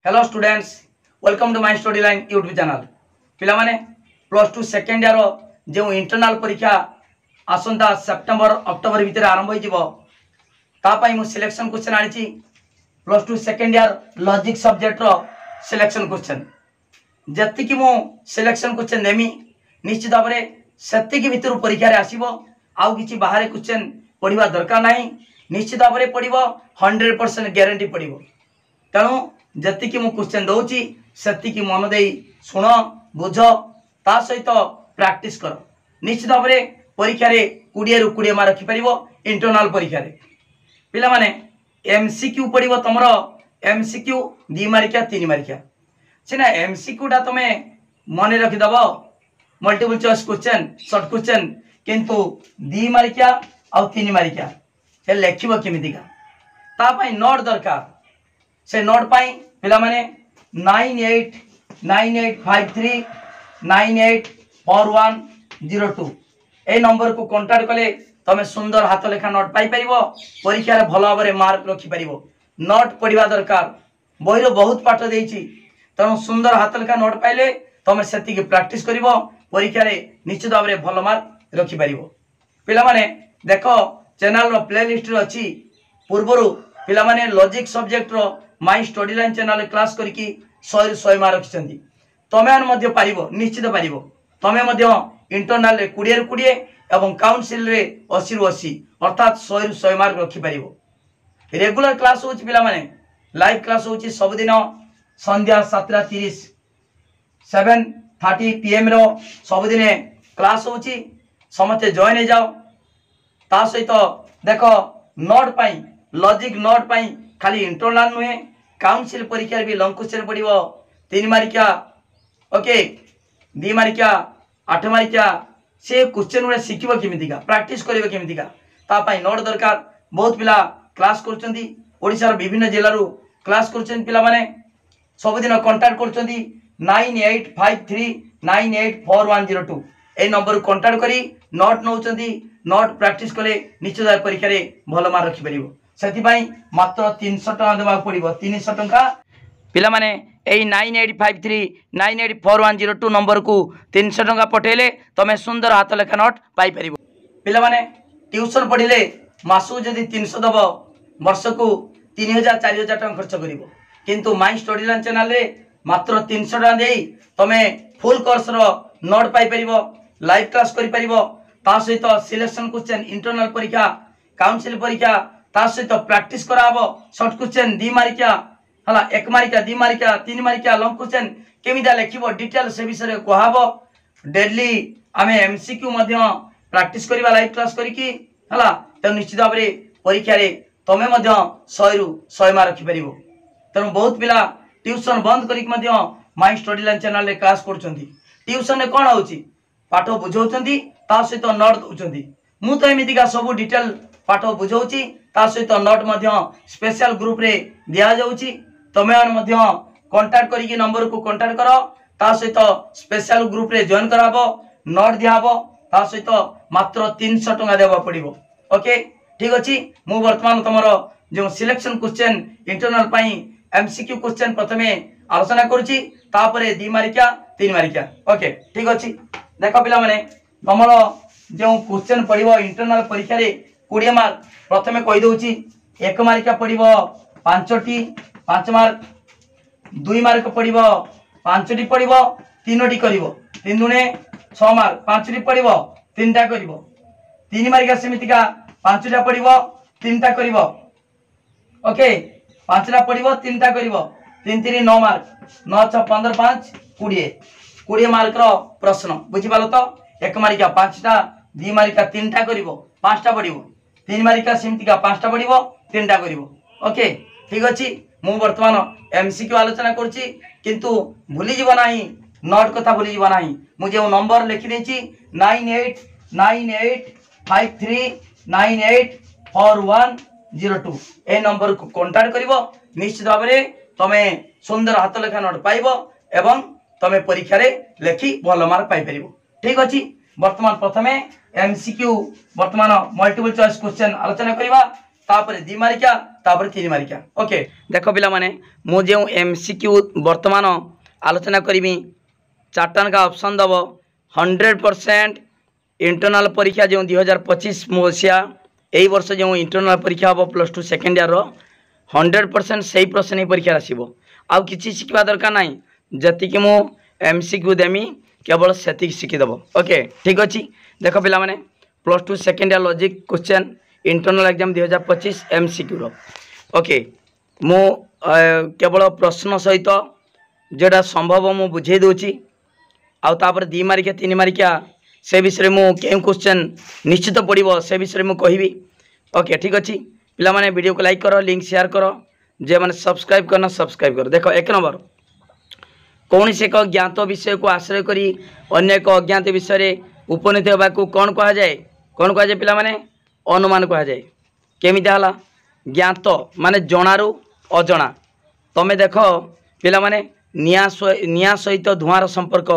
Hello students, welcome to my study line YouTube channel. पिला माने plus two second year जो internal परीक्षा आसंता सेप्टेम्बर अक्टोबर भितर आरंभ हो सिलेक्शन क्वेश्चन आनी plus two second year logic subject रो सिलेक्शन क्वेश्चन जी मु सिलेक्शन क्वेश्चन देमी निश्चित भाव में से भितर परीक्षा आसो आउ कि बाहर क्वेश्चन पढ़ा दरकार ना निश्चित भाव में पढ़ो 100% ग्यारंटी पढ़ो तेणु जी मु क्वेश्चन दौची से मन दे शुण बुझ ता सहित प्रैक्टिस कर निश्चित भाव में परीक्षा 20 ରୁ 20 मार्क रखिपर इंटरनल परीक्षा पिला माने एमसीक्यू पढ़ो तुम एमसीक्यू 2 मार्किया 3 मार्किया सीना एमसीक्यू टा तुम मन रखिदब multiple choice question short question किंतु 2 मार्किया और 3 मार्किया लिखब केमितिका तापाई नोट दरकार से नोट पाई पिला माने 9893984102 ए नंबर को कांटेक्ट कले तमे सुंदर हाथ लेखा नोट पाई परिबो परीक्षा रे भलो भाबरे मार्क रखि परिबो नोट पढ़िबा दरकार बहिरो बहुत पाठ देइछि तनो सुंदर हाथ लेखा नोट पाइले तमे सेति के प्रैक्टिस करिवो परीक्षा रे निश्चित भाबरे भलो मार्क रखि परिबो पिला माने देखो चैनल रो प्लेलिस्ट रे अछि पूर्वरु पिला माने लॉजिक सब्जेक्ट रो my study line channel class करके 100 ରୁ 100 मार्क रखिछंती तमे मध्य पारिबो निश्चित पारिबो तमे मध्य इंटरनल रे 20 ରୁ 20 एवं काउंसिल रे 80 ରୁ 80 अर्थात 100 ରୁ 100 मार्क रखि पारिबो रेगुलर क्लास होछि पिला माने लाइव क्लास होछि सब दिन संध्या 7:30 7:30 PM रो सब दिन क्लास होछि समते जॉइन हो जाओ ता सहित देखो नोट पाई लॉजिक नोट पाई खाली इंटरनल नुहे काउंसिल परीक्षा भी लॉन्ग क्वेश्चन पड़ो 3 मार्किया ओके 2 मार्किया 8 मार्किया से क्वेश्चन गुड़ा शिखब केमितिका प्रैक्टिस करिवे केमितिका ता पाई नोट दरकार बहुत पिला क्लास करछंती ओडिसा रो विभिन्न जिल्ला रो क्लास करछन पिला माने सब दिन कांटेक्ट करछंती 9853984102 ए नंबर को कांटेक्ट करी नोट नौचंती नोट प्रैक्टिस कले निश्चित परीक्षा रे भलो मार्क रखि परिबो सेति मात्र 300 टका देवा पड़ो 300 टका पिला माने 9853984102 नंबर को 300 टका पठेले तमे सुंदर हाथ लेखा नोट पाई परिबो पिला माने ट्यूशन पढ़िले मासु जदि 300 दब वर्ष को 3000 4000 टका खर्च करिवो किंतु माय स्टडी लाइन चैनल रे मात्र 300 टका देई तमे फुल कोर्स रो नोट पाई परिबो लाइव क्लास करि परिबो ता सहित सिलेक्शन क्वेश्चन इंटरनल परीक्षा काउंसिल परीक्षा ता सहित प्रैक्टिस कराबो शॉर्ट क्वेश्चन 2 मार्किया हला 1 मार्किया 2 मार्किया 3 मार्किया लॉन्ग क्वेश्चन केमिदा लिखिबो डिटेल से विषय रे कहबो डेली आमे एमसीक्यू मध्य प्रैक्टिस करिबा लाइव क्लास करिकी हला त निश्चित भाबरे परीक्षा रे तमे मध्य 100 ରୁ 100 मार्क रखि परिबो तनो बहुत पिला ट्यूशन बंद करिक मध्य माय स्टडी लाइन चैनल रे क्लास करछंती ट्यूशन रे कोन होउची पाठ बुझौछंती ता सहित नोट दउछंती मु तो एमितिका सब डिटेल पाठ बुझौची ता सहित नोट मध्य स्पेशल ग्रुप रे दिया जाउची तमे मध्य कांटेक्ट करिकी नंबर को कांटेक्ट करो ता सहित स्पेशल ग्रुप रे जॉइन कराबो नोट दियाबो ता सहित मात्र 300 टका देबा पड़िबो ओके ठीक अछि मु वर्तमान तमरो जो सिलेक्शन क्वेश्चन इंटरनल पाई एमसीक्यू क्वेश्चन प्रथमे आलोचना करूची तापरे 2 मार्किया 3 मार्किया ओके ठीक अछि देखो पिला माने तमरो जो क्वेश्चन पड़िबो इंटरनल परीक्षा रे 20 मार्क प्रथमे कहि दउची 1 मार्किया पड़िबो 5टी 5 मार्क 2 मार्क पड़िबो 5टी पड़िबो 3टी करिवो 3 दुने 6 मार्क 5टी पड़िबो 3टा करिवो 3 मार्किया समितिका 5टा पड़िबो 3टा करिवो ओके 5टा पड़िबो 3टा करिवो 3 3 9 मार्क 9 6 15 5 20 मार्क रो प्रश्न बुझि पालो तो 1 मार्किया 5टा 2 मार्किया 3टा करिवो 5टा पड़िबो 3 मार्किया समितिका 5टा पड़िबो 3टा करिवो ओके ठीक अछि मु वर्तमान एमसीक्यू आलोचना करछि किंतु भूली जीव नाही नोट कथा भूली जीव नाही मु जे नंबर लिखि देछि 9893984102 ए नंबर को कांटेक्ट करिवो निश्चित भाव में तमे सुंदर हाथ लेखा नोट पाइबो एवं तमे परीक्षा रे लेखि भलो मार्क पाई परिबो ठीक अछि वर्तमान प्रथमे एमसीक्यू वर्तमान मल्टीपल चॉइस क्वेश्चन आलोचना करिबा तापर 2 मारिका तापर 3 मारिका ओके देख पिला माने मु जे एमसीक्यू वर्तमान आलोचना करी 4 का ऑप्शन दब 100% इंटरनल परीक्षा जो 2025 मसीहा यही वर्ष जो इंटरनल परीक्षा हम +2 सेकेंड ईयर 100% से प्रश्न ही परीक्षा आसो आउ कि शिखा दरकार ना जी मु एमसीक्यू देमी केवल से शिखीदेव ओके ठीक अच्छे देख पिला माने +2 second year logic question internal exam 2025 MCQ रो ओके मु केवल प्रश्न सहित जोटा संभव मु बुझे दूची आउे 2 मारिका 3 मारिका से विषय मु क्यों क्वेश्चन निश्चित पड़ो से विषय मु कहबी ओके ठीक अच्छे पिला माने वीडियो को लाइक करो लिंक शेयर करो जे माने सब्सक्राइब करना सब्सक्राइब करो देख 1 नंबर कौन से एक ज्ञात विषय को आश्रय करी अन्य एक अज्ञात विषय उपनीत होगा कौन कह जाए पिला माने अनुमान कह जाए केमिता हला ज्ञात माने जणारू अजणा तमे देख पिला माने निया सहित धुआर संपर्क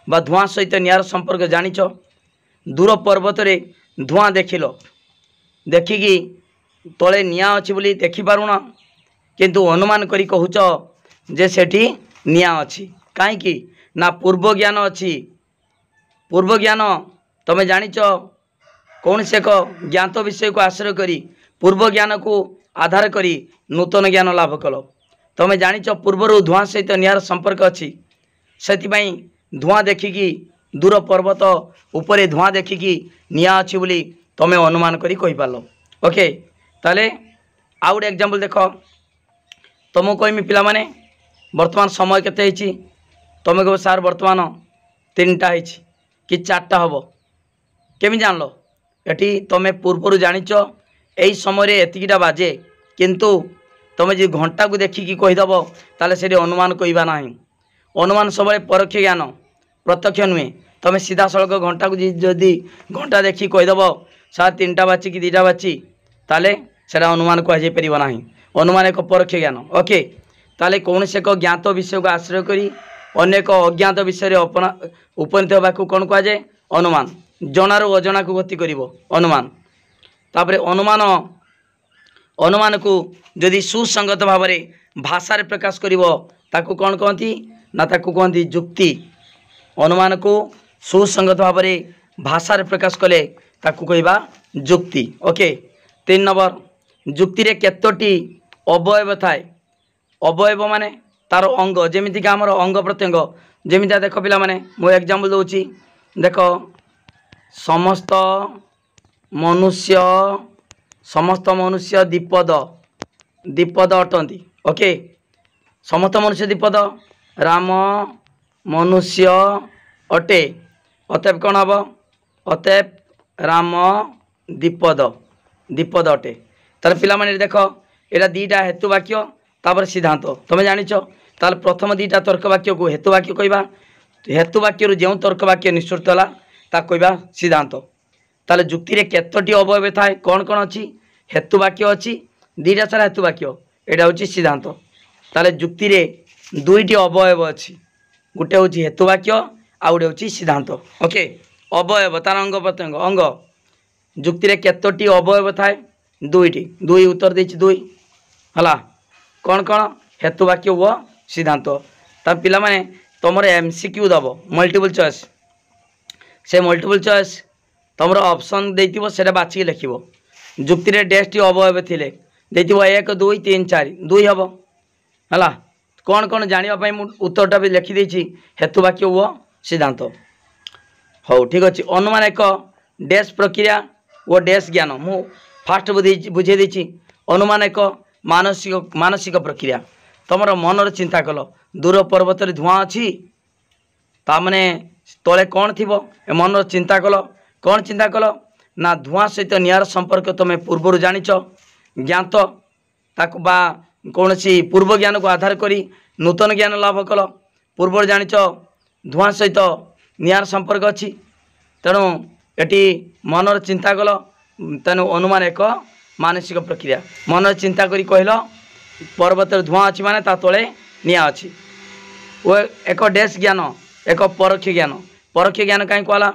बा धुआं सहित नियार संपर्क जानिच दूर पर्वत रे धुआं देखिल देखिकी तले निया अच्छी बोली देखिपारुना किंतु अनुमान करी कहूच जे सेठी निया अच्छी कहीं ना पूर्व ज्ञान अच्छी पूर्व ज्ञान तमे जानिच कौन से एक ज्ञात विषय को आश्रय करी पूर्व ज्ञान को आधार करी नूतन ज्ञान लाभ कल तमे जानिच पूर्वर धुआं सहित नियार संपर्क अच्छी से धुआं देखिकी दूर पर्वत उपरे धुआं देखिकी निया अच्छी बोली तमे अनुमान करी कहि पारलो ओके ताले आउ गोटे एग्जांपल देख तुमको कहमी पिला माने वर्तमान समय केते हिची तुम कह सार वर्तमान 3टा हिची कि 4टा हम केमी जानलो एटी तुम पूर्वर जानिच यही समय एतिकीटा बाजे किंतु तुम जो घंटा को देखिकी कहीदेव ताले से अनुमान कहवा ना अनुमान सब परोक्ष ज्ञान प्रत्यक्ष नुहे तुम सीधा सड़क घंटा को जदि घंटा देखी कहीदेव सार 3टा बाची कि 2टा बाची ताले से अनुमान कहुपर ना अनुमान एक परोक्ष ज्ञान ओके ताले कौन से एक ज्ञात विषय को आश्रय करी अनेक अज्ञात विषय उपनीत होगा कौन कह जाए अनुमान जणारू अजणा को गति कर अनुमान तापर अनुमान को जदि सुसंगत भाव में भाषा रे प्रकाश करिवो ताकू कौन कहती ना ताकू कहती जुक्ति अनुमान को सुसंगत भाव में भाषा रे प्रकाश कले ताकू कहबा जुक्ति ओके 3 नंबर जुक्ति रे केतोटी अवयव थाए अवयव माने तार अंग जेमिति का हमर अंग प्रत्यंग जेमिति देख पिला माने मो एग्जांपल दोची देख समस्त मनुष्य द्विपद अटंती ओके समस्त मनुष्य द्विपद राम मनुष्य अटे अतएव कौन हम अतएव राम द्विपद अटे तार पिला माने देख एटा 2टा हेतु वाक्य तापर सिद्धांत तुम जानिच ताल प्रथम 2टा तर्क वाक्य को हेतु वाक्य कहबा हेतु वाक्य जो तर्क वाक्य निश्चित होला ता कहबा सिद्धांत ताले जुक्ति रे केतोटी अवयव थाए कौन कौन अच्छी हेतु वाक्य अच्छी 2टा सारा हेतु वाक्य एटा होची सिद्धांत ताले जुक्ति रे 2टी अवयव अच्छी गोटे हूँ हेतु वाक्य आउ गोटे हूँ सिद्धांत ओके अवयव तार अंग प्रत्यंग अंग जुक्ति रे केतोटी अवयव थाए 2टी 2 उत्तर देछि 2 हला कौन कौन हेतु वाक्य वो सिद्धांत ता पिला माने तुम एमसीक्यू दब मल्टीपल चॉइस से मल्टीपल चॉइस तुम ऑप्शन देथिबो सेटा बाछि लिखिबो जुक्ति रे डेस्टी अवयव थिले देथिबो 1 2 3 4 2 हबो हला कौन कौन जानिबा पई मु उत्तरटा भी लिखि देछि हेतु वाक्य वो सिद्धांत हो ठीक अछि अनुमान एक डेस प्रक्रिया वो डेस ज्ञान मु फास्ट बुझे देछि अनुमान एक मानसिक प्रक्रिया तुम मनर चिंता कल दूर पर्वत धुआं अच्छी तामने तले कौन थी मनर चिंता कल कौन चिंता कल ना धुआं सहित नियार संपर्क तुम पूर्वर जानिच ज्ञात ताकू बा कौन सी पूर्व ज्ञान को आधार करी नूतन ज्ञान लाभ कल पूर्वर जानिच धुआं सहित नियार संपर्क अच्छी तेणु एटी मनर चिंता कल तेणु अनुमान एक मानसिक प्रक्रिया मनर चिंता करी कहल पर्वत धुआं अच्छी माने ता तले निया अच्छी वो एक डेस ज्ञान एक परोक्ष ज्ञान कहीं कहला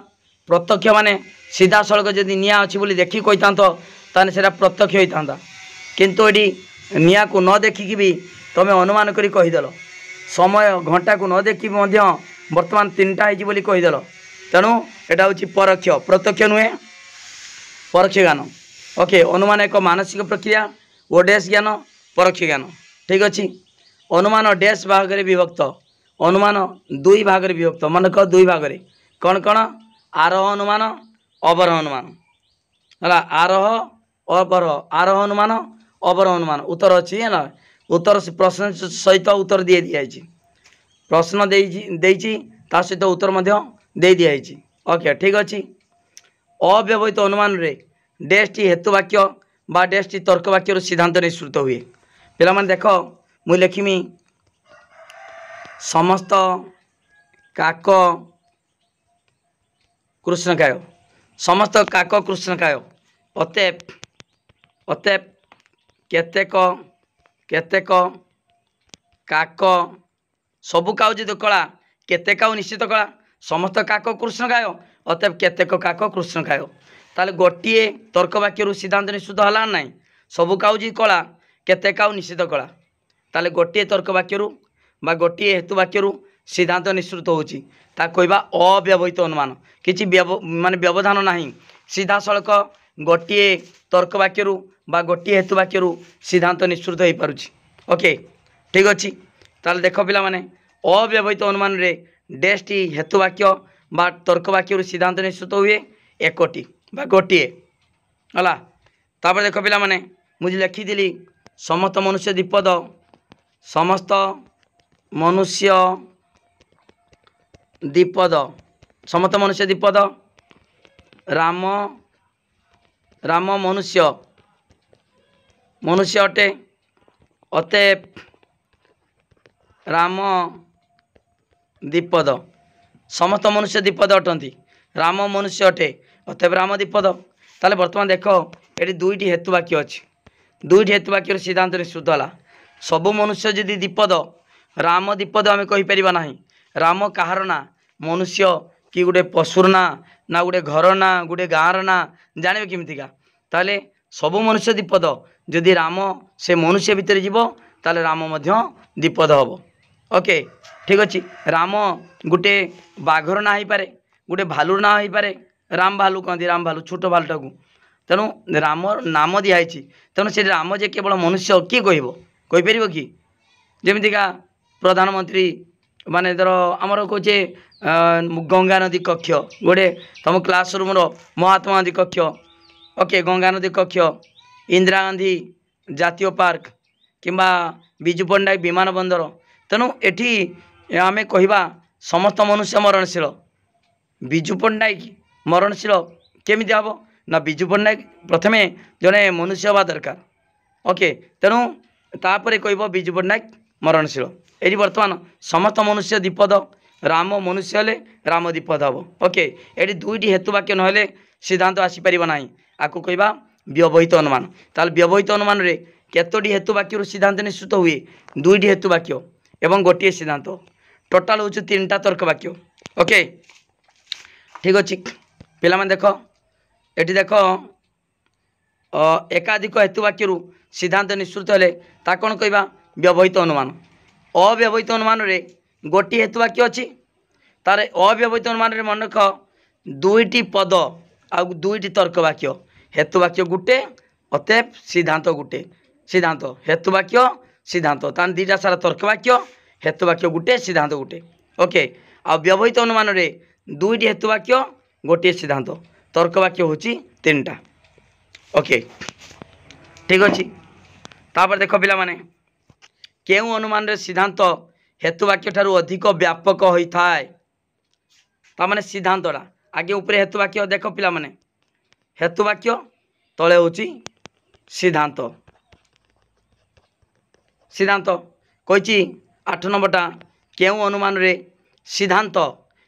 प्रत्यक्ष माने सीधा सड़क जदि निया अच्छी बोली देखी कही था ताने सेटा प्रत्यक्ष होता किंतु ये निया को न देखिकी भी तुम अनुमान करी कहीदेल समय घंटा को न देखी वर्तमान 3टा होली कहीदेल तेणु यहाँ हूँ परोक्ष प्रत्यक्ष नुहे परोक्ष ज्ञान ओके अनुमान एक मानसिक प्रक्रिया ओ डैश ज्ञान परोक्ष ज्ञान ठीक अच्छे अनुमान डैश भाग में विभक्त अनुमान 2 भाग में विभक्त मन कह 2 भाग में कौन कौन आरोह अनुमान अवरोह अनुमान है आरोह अवरोह आरोह अनुमान अवरोह अनुमान उत्तर अच्छी है ना उत्तर प्रश्न सहित उत्तर दे दिखाई प्रश्न ता सहित उत्तर दे दिखाई ओके ठीक अच्छे अव्यवहित अनुमान रे डैशटी हेतु वाक्य बा डैशटी तर्क वाक्य सिद्धांत निश्चित हुए पिला माने देख मुझे लिखिमी समस्त काक कृष्णकाय समस्त काक कृष्णकाय अतएव अतएव केतेक केतेक काक सबु काउ जी कला केते काउ निश्चित कला समस्त काक कृष्णकाय अतएव केतेक काक कृष्णकाय ताले गोटे तर्क वाक्य सिद्धांत निश्चित है ना सबु काउ जी कला केते काउ निश्चित कला ताले गोटे तर्क वाक्य बा गोटे हेतु वाक्य सिद्धांत निश्चित होची ता कहवा अव्यवहित अनुमान किसी माने व्यवधान नहीं सीधा सड़क गोटे तर्क वाक्य बा गोटे हेतु वाक्य सिद्धांत निश्चित हो पारुछि ओके ठीक अच्छे ताले देख पिला माने अव्यवहित अनुमान रे डैशटी हेतु वाक्य बा तर्क वाक्य सिद्धांत निश्चित हुए एकोटी बा गोटे है तापर देख पिला माने मुझे लिखिदी समस्त मनुष्य द्विपद समस्त मनुष्य द्विपद समस्त मनुष्य द्विपद राम राम मनुष्य मनुष्य अटे अतएव राम द्विपद समस्त मनुष्य द्विपद अटंती राम मनुष्य अटे अतएव राम द्विपद ताले वर्तमान देख ये 2टी हेतु वाक्य अच्छी 2टी हेतु वाक्य सिद्धांत निश्चित है सबु मनुष्य जदि द्विपद राम द्विपद आम कहीपर ना राम कहार ना मनुष्य कि गोटे पशुर ना ना गोटे घर ना गोटे गाँव ना जानवे केमितिका ताले सबु मनुष्य द्विपद जदि राम से मनुष्य भितर जीव ताले राम मध्य द्विपद हम ओके ठीक अच्छे राम गोटे बाघर ना हो पारे गोटे भालुर ना हो पारे राम भालू कहती राम भालू छोट भालूटा को तेणु राम नाम दिखाई तेणु से राम जे केवल मनुष्य किए कहीपर कि जमीका प्रधानमंत्री माने धर आमर कहे गंगा नदी कक्ष गोटे तुम क्लासरूम महात्मा गांधी कक्ष ओके गंगा नदी कक्ष इंदिरा गांधी जातीय पार्क किंबा विजु पट्टनायक विमान बंदर तेणु एठी आमे कहवा समस्त मनुष्य मरणशील विजु पट्टनायक मरणशील केमिति हम ना विजु पट्टनायक प्रथमे जड़े मनुष्य हवा दरकार ओके तेणु तापर कह विजु पट्टनायक मरणशील ये बर्तमान समस्त मनुष्य द्विपद राम मनुष्य हेले राम द्विपद हम ओके ये 2टी हेतु वाक्य ना सिद्धांत आसीपर ना आपको कहवा व्यवहित अनुमान ताल व्यवहित अनुमान रे केतोटी हेतु वाक्य सिद्धांत निश्चित हुए 2टी हेतु वाक्य एवं गोटे सिद्धांत टोटाल हूँ 3टा तर्क वाक्य ओके ठीक अच्छे पिला माने देख ये देख एकाधिक हेतु वाक्य सिद्धांत निश्चित हेले ता कौन कहवा व्यवहित अनुमान अव्यवहित अनुमान रे गोटे हेतु वाक्य अच्छी तार अव्यवहित अनुमान रे मन रख 2टी पद आ 2टी तर्क वाक्य हेतु वाक्य गुटे अतएव सिद्धांत गुटे सिद्धांत हेतु वाक्य सिद्धांत तान 2टा सारा तर्क वाक्य हेतु वाक्य गुटे सिद्धांत गुटे ओके आ व्यवहित अनुमान रे 2टी हेतु वाक्य गोटे सिद्धांत तर्क वाक्य हूँ 3टा ओके ठीक अच्छे तापर देख पिला माने केउ अनुमान रे सिद्धांत हेतु वाक्य ठारू अधिक व्यापक होता है तामाने सिद्धांतटा आगे ऊपर हेतु वाक्य देख पिला माने हेतु वाक्य तले हूँ सिद्धांत सिद्धांत कही 8 नंबरटा केउ अनुमान रे सिद्धांत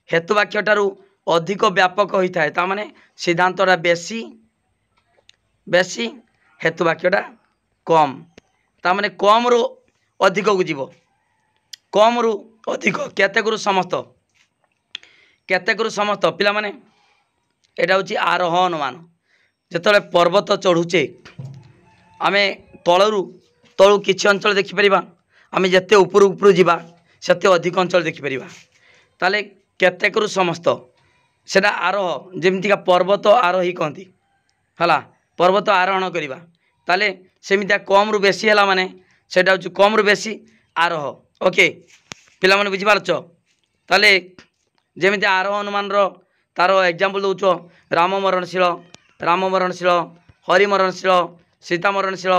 हेतु वाक्य ठारू अधिक व्यापक होता है तामाने सिद्धांतटा बेसी बेसी हेतु वाक्यटा कम तामाने कम रु अधिक को जीव कम रु अधिक केतेक समस्त केतेक समस्त पिला माने एटा हूँ आरोह अनुमान जिते पर्वत चढ़ुचे आमे तलू तलू किसी अंचल देखिपर आम जिते उपरू उपरू जा से अधिक अंचल देखिपर ताले केतेकरू समस्त सेटा आरोह जमीका पर्वत आरोही कहती है पर्वत आरोहण करवा ताले सेमितिया कम रु बेसी है माने सेटा हूँ कम रु बेसी आरोह ओके पिला माने बुझिपारछ ताले जमी आरोह अनुमान तार एग्जाम्पल दौच राम मरणशील हरि मरणशील सीता मरणशील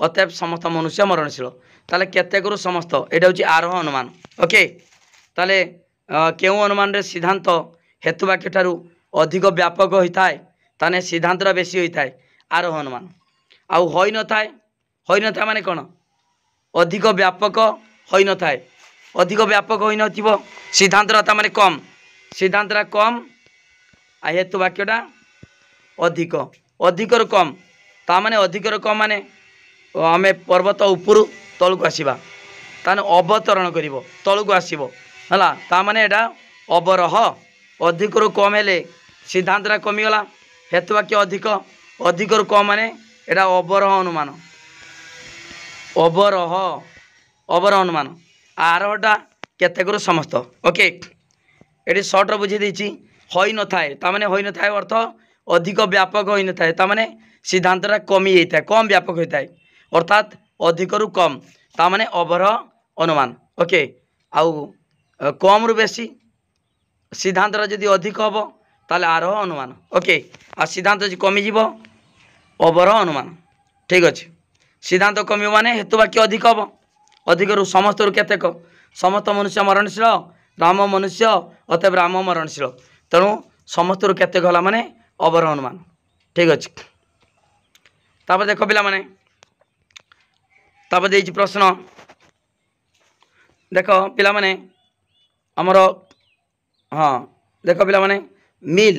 अतएव समस्त मनुष्य मरणशील ताले केतेकरू समस्त यहाँ हूँ आरोह अनुमान ओके ताले केउ अनुमान रे सिद्धांत हेतुवाक्य ठारू अधिक व्यापक होता है ताने सिद्धांत बेसी होता है आरोह अनुमान आउ होई न था माने कौन अधिक व्यापक होई न था अधिक व्यापक होई न थिबो सिद्धांत माने कम सिद्धांत कम आ हेतुवाक्यटा अधिक अधिक रु कम ता माने अधिक रु कम माने आमे पर्वत उपरू तलू आसीबा ताने अवतरण करिवो तलू आसीबो हला ता माने एटा अवरोह अधिक रु कम हेले सिद्धांत कमिगला हेतुवाक्य अधिक अधिक रु कम माने एटा अवरोह अनुमान अवरोह अवरोह अनुमान आरोहटा केतेकरू समस्त ओके ये सर्ट बुझे देछि होई न थाए तामाने होई न थाए अर्थ अधिक व्यापक होई न थाए तामाने सिद्धांतरा कमी होता है कम व्यापक होता है अर्थात अधिक रु कम तामाने अवरोह अनुमान ओके आउ कम रु बेसी सिद्धांत जदि अधिक हम ताले आरोह अनुमान ओके आ सिद्धांत जी कमिजिव अवरोह अनुमान ठीक अच्छे सिद्धांत कम माने हेतुवाक्य अधिक हम अधिक रु समस्त रु केतेक समस्त मनुष्य मरणशील राम मनुष्य अतएव राम मरणशील तेणु समस्त रु केतेक होला माने अवरोह अनुमान ठीक अच्छे तापर देख पिला माने तापर देछि प्रश्न देख पिला माने हमर हाँ देख पिला माने मिल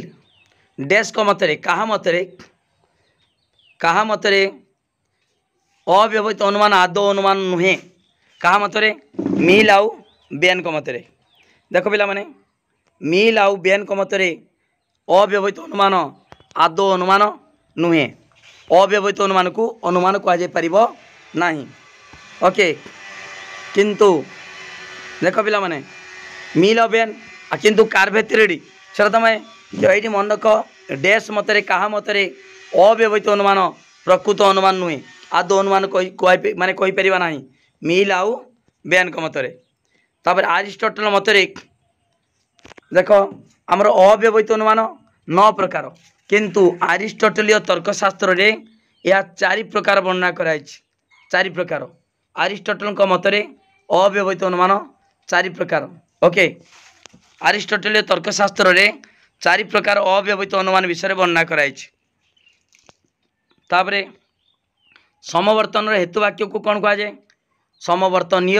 डैश को मतरे कहा मतरे अव्यवहित अनुमान आदौ अनुमान नुहे कहा मतरे मिल आउ बेन को मतरे देख पिला माने मिल आउ बेन को मतरे अव्यवहित अनुमान आदौ अनुमान नुहे अव्यवहित अनुमान को अनुमान कह पारिबो नाही ओके किंतु देख पिला माने मिल बेन किंतु कार्भेत्रेडी से तुम ये मन रख डैश मतरे कहा मतरे अव्यवहित अनुमान प्रकृत अनुमान नुहे आदौ अनुमान माने कही परिबा नाही मिल आउ बेन को मतरे तापर अरिस्टोटल मतरे देख आमर अव्यवहित अनुमान 9 प्रकार किंतु अरिस्टोटलीय तर्कशास्त्र रे या 4 प्रकार वर्णना कराई 4 प्रकार अरिस्टोटल मतरे अव्यवहित अनुमान 4 प्रकार ओके अरिस्टोटलीय तर्कशास्त्र रे 4 प्रकार अव्यवहित अनुमान विषय वर्णना कराई तापरे समवर्तन हेतुवाक्य को कौन कह जाए समवर्तनीय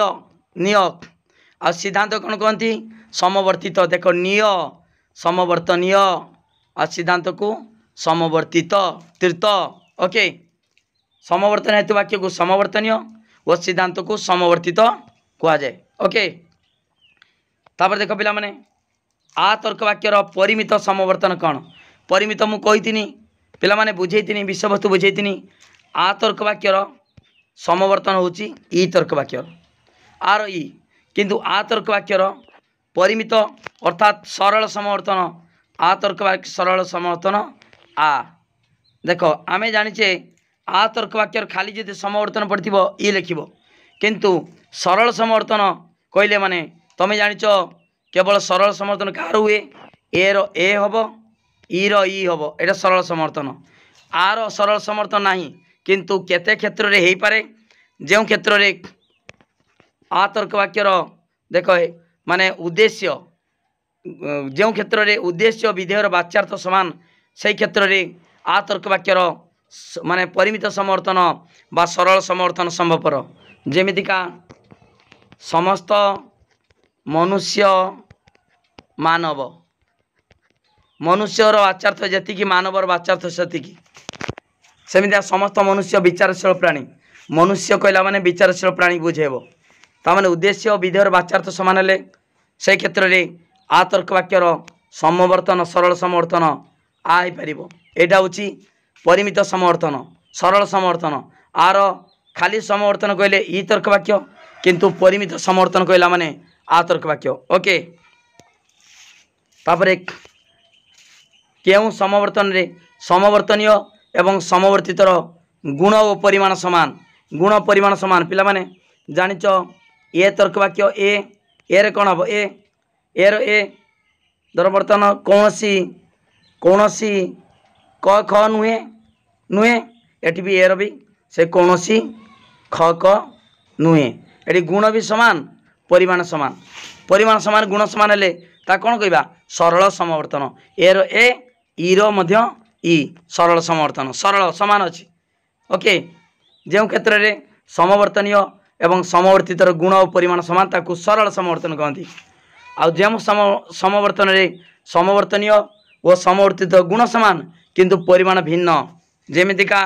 निय आ सिद्धांत कौन कहती समवर्तित देख निय समवर्तनीय आ सिद्धांत को समवर्तित तीर्थ ओके समवर्तन हेतुवाक्य को समवर्तनीय और सिद्धांत को समवर्तित कह जाए ओके तापर देख पिला माने आ तर्क वाक्यर परिमित समवर्तन कौन परिमित मु कही पिला माने बुझेइतिनी विषय वस्तु बुझेइतिनी आ तर्क वाक्यर समवर्तन होची ई तर्क वाक्यर आर ई किंतु आ तर्क वाक्यर परिमित अर्थात सरल समवर्तन आ तर्क वाक्य सरल समवर्तन आ देख आमे जानिचे आ तर्क वाक्यर खाली जदि समवर्तन पड़थिबो ई लिखिबो किंतु सरल समवर्तन कहले माने तमे जानिच केवल सरल समवर्तन कार हुए ए रो ए हबो ई रो ई हबो एटा सरल समवर्तन आर सरल समवर्तन नाही किंतु केते क्षेत्र रे हेई पारे जो क्षेत्र रे आ तर्क वाक्यर देख माने उद्देश्य जो क्षेत्र रे उद्देश्य विधेयर वाच्यार्थ समान से क्षेत्र रे आ तर्क वाक्यर माने परिमित समर्थन बा सरल समर्थन संभवपर जेमितिका समस्त मनुष्य मानव मनुष्यर वाच्यार्थ जतिकी मानवर वाच्यार्थ सेतिकी सेमितिया समस्त मनुष्य विचारशील प्राणी मनुष्य कहला माने विचारशील प्राणी बुझेब तामाने उद्देश्य विधेयर वाच्यार्थ समान हेले से क्षेत्र रे आ तर्क वाक्यर समवर्तन सरल समर्थन आ पारिबो एटा होची परिमित समर्थन सरल समर्थन आर खाली समवर्तन कहले ई तर्क वाक्य किंतु परिमित समवर्तन कहला माने आ तर्क वाक्य। ओके तापर केउ समवर्तन रे समवर्तनीय एवं समवर्तितर गुण और परिमाण समान गुण परिमाण समान पिला माने जानिच ए तर्क वाक्य ए रे कौन हम ए रो ए धर बर्तमान कौन सी क ख नुहे नुहे एटी भी ए भी से कौन सी ख क नुहे एटी गुण भी समान परिमाण समान गुण समान हेले ता कौन कहबा सरल समवर्तन ए रो ए ई रो मध्य ई सरल समवर्तन सरल समान अछि। ओके जो क्षेत्र में समवर्तनीय एवं समवर्तितर गुण और परिमाण समान ताकू सरल समवर्तन कहती आउ जो समवर्तन रे समवर्तनीय और समवर्तित गुण समान किंतु परिमाण भिन्न जेमितिका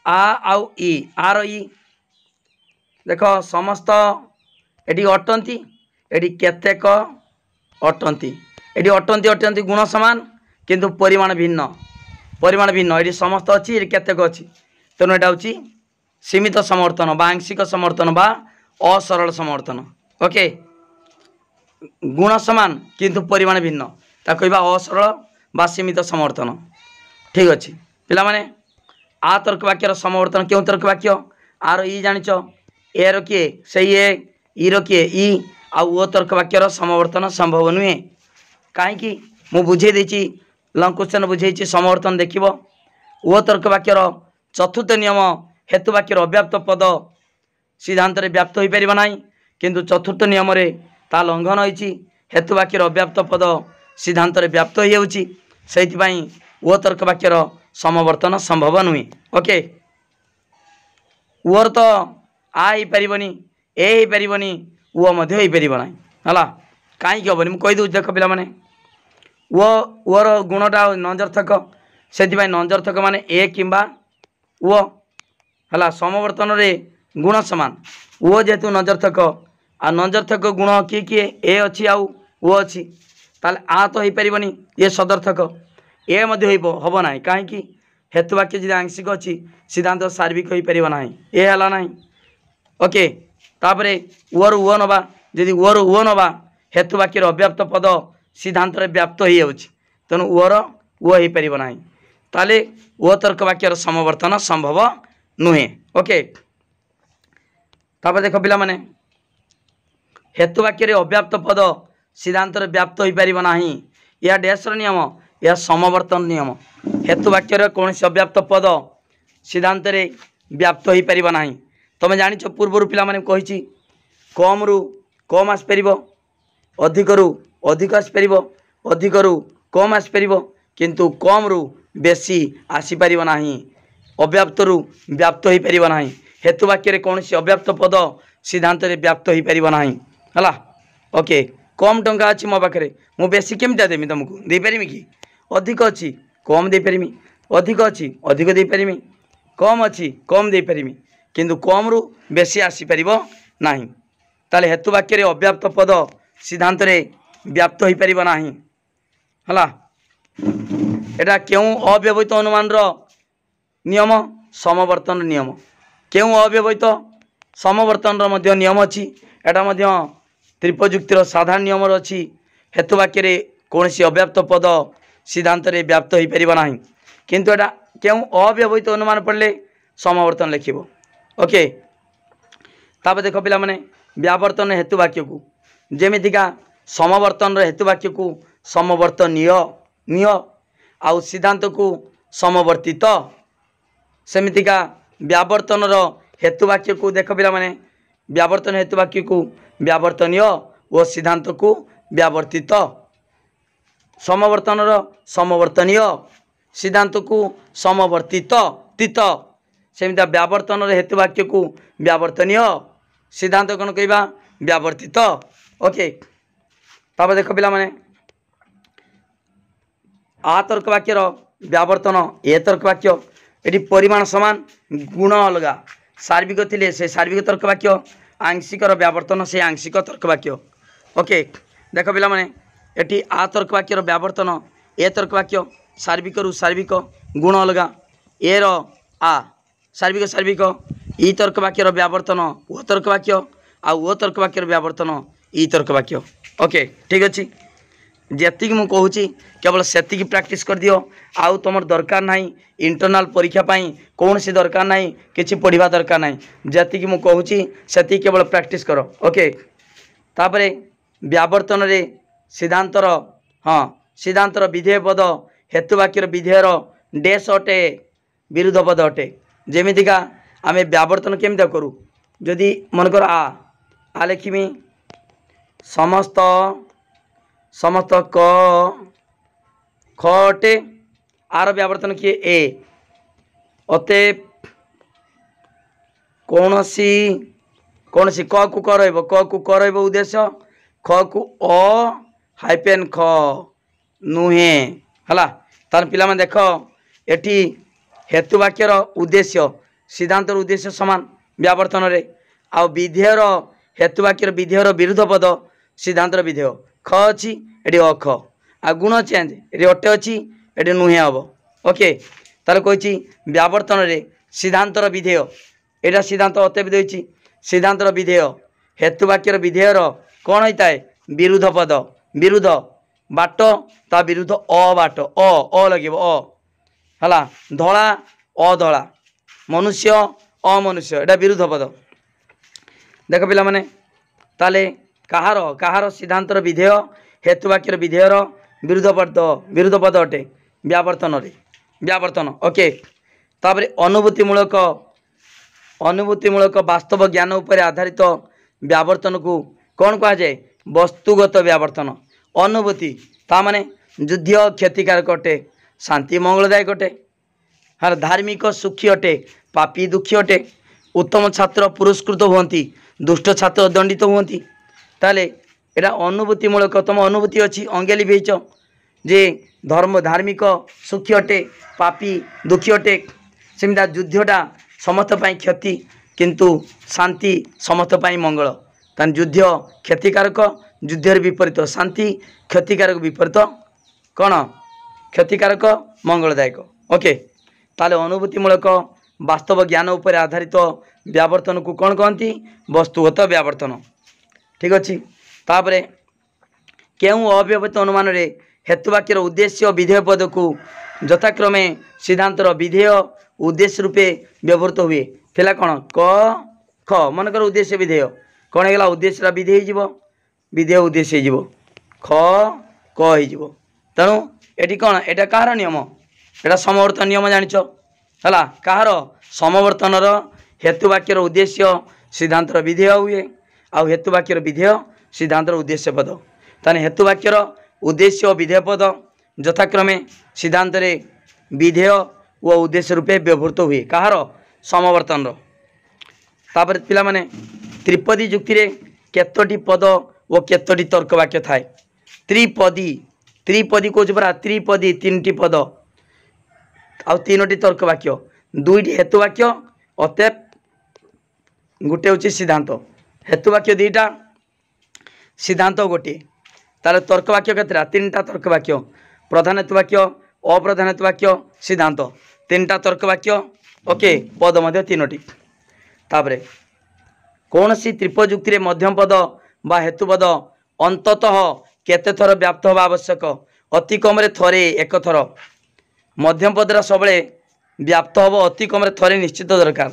आउ ई आर ई देख समस्त एटी अटंती एटी केतेक अटंती एटी अटंती गुण समान किंतु परिमाण भिन्न एटी समस्त अच्छी ये केतेक अच्छी तेणु यहाँ हूँ सीमित समवर्तन बा आंशिक समवर्तन बा असरल समवर्तन। ओके गुण समान किंतु परिमाण भिन्न ता कहबा असरल बा सीमित समवर्तन। ठीक अच्छे पिला माने आ तर्क वाक्यर समवर्तन क्यों तर्क वाक्य आर ई जानिच ए रो किए से ई रो किए ई आउ ओ तर्क वाक्यर समवर्तन संभव नुहे कहीं मु बुझे देछि लंग क्वेश्चन बुझे समवर्तन देखिबो ओ तर्क वाक्यर चतुर्थ नियम हेतु वाक्यर अव्याप्त पद सिद्धांत रे व्याप्त हो पारिबा नाही किंतु चतुर्थ नियम रे ता लंघन होइछि हेतु वाक्यर अव्याप्त पद सिद्धांत रे व्याप्त हो जाउछि सेति पई ओ तर्क वाक्यर समवर्तन संभव नुहे। ओके ओर तो आ ही पारिबनी ए ही पारिबनी ओ मध्य ही पारिबा नाही हला काई हबनी मु कहि दउ देख पिला माने ओर गुणटा नंजर्थक से नंजर्थक माने ए किंबा ओ हला समवर्तन रे गुण समान ओ जेतु नंजर्थक आ नंजर्थक गुण किए ए अच्छी आउ ओ अच्छी ताले आ तो हो पारिबनी ये सदर्थक ए मध्य हम ना कहीं हेतु वाक्य जी आंशिक अच्छी सिद्धांत सार्विक हो पार ना ए है ना। ओके तापरे ओर ओ नवा जदि ओर ओ नवा हेतु वाक्य अव्याप्त पद सिद्धांत व्याप्त हो जाऊँगी तेणु ओर ओ हो पार ना ताले ओ तर्क वाक्यर समवर्तन संभव नुहे। ओके तापर देख पिला माने हेतु वाक्य अव्याप्त पद सिद्धांत व्याप्त हो पार ना या डैशर नियम या समवर्तन नियम हेतु वाक्य कौन अव्याप्त पद सिद्धांत व्याप्त हो पार ना तुम जानिच पूर्वर पिला माने कही कम रु कम आसपर अधिक रु अधिक आसपर अधिक रु कम आसपर किंतु कम रु बेसी आसीपर ना अव्याप्त रु व्याप्त हो पार ना हेतु वाक्य कौन अव्याप्त पद सिद्धांत व्याप्त हो पार ना है। ओके कम टंका अच्छी मो पाखे मु बेसी केमिता देमी तुमको दे पारिमी कि अधिक अच्छी कम दे पारिमी अधिक अच्छी अधिक दे पारिमी कम अच्छी कम दे पारिमी किंतु कम रु बेसी आसीपर ना ताले हेतु वाक्य अव्याप्त पद सिद्धांत व्याप्त हो पार ना है। एटा क्यों अव्यवहित अनुमान नियम समवर्तन नियम क्यों अव्यवहित समवर्तन मध्य नियम अच्छी एटा मध्य त्रिपयुक्तिर साधारण नियम अच्छी हेतु वाक्य कौन अव्याप्त पद सिद्धांत व्याप्त हो पार ना किंतु एटा क्यों अव्यवहित अनुमान पड़े समवर्तन लिखिब। ओके तापर देख पिला माने व्यावर्तन हेतु वाक्य को जेमितिका समवर्तन हेतु वाक्य को समवर्तनीय निय आउ सिद्धांत को समवर्तित सेमितिका व्यावर्तन हेतु वाक्य को देख पिला माने व्यावर्तन हेतु वाक्य को व्यावर्तनीय और सिद्धांत को व्यावर्तित समवर्तन समवर्तनीय सिद्धांत को समवर्तित तित सेमिता व्यावर्तन हेतु वाक्य को व्यावर्तनीय सिद्धांत कौन कहवा व्यावर्तित। ओके तापर देख पिला माने आ तर्क वाक्यर व्यावर्तन ए तर्क वाक्य ये परिमाण समान गुण अलग सार्विक थिले से सार्विक तर्क वाक्य आंशिकर व्यावर्तन से आंशिक तर्क वाक्य। ओके देख पिला माने एटी आ तर्क वाक्यर व्यावर्तन ए तर्क वाक्य सार्विक रु सार्विक गुण अलग ए रो आ सार्विक सार्विक ई तर्क वाक्यर व्यावर्तन ओ तर्क वाक्य ओ तर्क वाक्यर व्यावर्तन ई तर्क वाक्य। ओके ठीक अच्छे जी मुझे कहूँ केवल से प्रैक्टिस कर दियो आउ तुम दरकार ना इंटरनाल परीक्षा कौन सी दरकार ना कि पढ़ा दरकार ना जी मुझे कहूँ से केवल प्रैक्टिस कर। ओके तापरे व्यावर्तन रे सिद्धांतर हाँ सिद्धांतर विधेय पद हेतुवाक्यर विधेयर डैश अटे विरुद्ध पद अटे जेमितिका आम व्यावर्तन केमिता करूँ जदि मनकर आ लिखिमी समस्त समस्त क ख अटे आर व्यावर्तन किए ए अतएव कौन सी क को क रहिब उद्देश्य ख को अ हाइपेन ख नुहे हला तार पिला में देख एठी हेतुवाक्यर उद्देश्य सिद्धांतर उद्देश्य समान व्यावर्तन रे आ विधेयर हेतुवाक्यर विधेयर विरुद्ध पद सिद्धांतर विधेय ख अच्छी एटी अख आ गुण चेंज ये अटे अच्छी ये नुहे हम। ओके तार कही व्यावर्तन रे सिद्धांतर विधेय यहाँ सिद्धांत अतएव देती सिद्धांतर विधेय हेतुवाक्यर विधेयर कौन होता है विरुद्ध पद विरुद्ध बाट ता विरुद्ध बाट अ लगे है धला अधला मनुष्य अमनुष्य यहाँ विरुद्ध पद देख पिला माने ताले कहार कहार सिद्धांतर विधेय हेतुवाक्यर विधेयर विरुद्ध पद अटे व्यावर्तन रे व्यावर्तन। ओके तापरे अनुभूतिमूलक वास्तव ज्ञान उपर आधारित व्यावर्तन को कौन कहा जाए वस्तुगत व्यावर्तन। अनुभूति ता माने युद्ध क्षतिकारक अटे शांति मंगलदायक अटे हाँ धार्मिक सुखी अटे पापी दुखी अटे उत्तम छात्र पुरस्कृत हुंती दुष्ट छात्र दंडित हुंती ताले एटा अनुभूतिमूलक तुम अनुभूति अच्छी अंगेली भेच जे धर्म धार्मिक सुखी अटे पापी दुखी अटे सेमिता युद्धटा समस्त पाई क्षति किंतु शांति समस्त पाई मंगल तान युद्ध क्षतिकारक युद्धर विपरीत शांति क्षतिकारक विपरीत कौन क्षतिकारक मंगलदायक। ओके ताले अनुभूतिमूलक वास्तव ज्ञान उपर आधारित व्यावर्तन को कौन कहती वस्तुगत व्यावर्तन। ठीक अच्छे तापरे केउ अव्यवहित अनुमान रे हेतुवाक्यर उद्देश्य विधेय पद को यथाक्रमे सिद्धांतर विधेय उद्देश्य रूपे व्यवहृत हुए थिला कौन क ख मनकर उद्देश्य विधेय कौन है उद्देश्य विधेय जीव विधेय उद्देश्य जीव ख क हो तेणु ये कौन एटा कहार नियम एटा समवर्तन नियम जानिछ है कहार समवर्तन हेतुवाक्यर उद्देश्य सिद्धांतर विधेय हुए आउ हेतुवाक्यर विधेय सिद्धांतर उद्देश्य पद ताने हेतुवाक्यर उद्देश्य विधेय पद यथाक्रमे सिद्धांतर विधेय व उद्देश्य रूपे व्यवहृत हुए कहार समवर्तन तापर पिला माने त्रिपदी जुक्ति रे केतोटी पद व केतोटी तर्क वाक्य थाए त्रिपदी त्रिपदी कौच परा त्रिपदी तीन पद आउ तीनोटी तर्क वाक्य दुईटी हेतुवाक्य अतएव गोटे हूँ सिद्धांत हेतुवाक्य दुईटा सिद्धांत गोटे तार तर्क वाक्य केतटा तीन तर्क वाक्य प्रधान हेतुवाक्य अप्रधान हेतुवाक्य सिद्धांत तीन तर्क वाक्य। ओके पद मध्य तीनोटी तापरे कौन सी त्रिपजुक्ति रे मध्यम पद बा हेतुपद अंततः केते थर व्याप्त होगा आवश्यक अति कम थरे एक थर मध्यम पदरा सब व्याप्त हम अति कम थरे निश्चित दरकार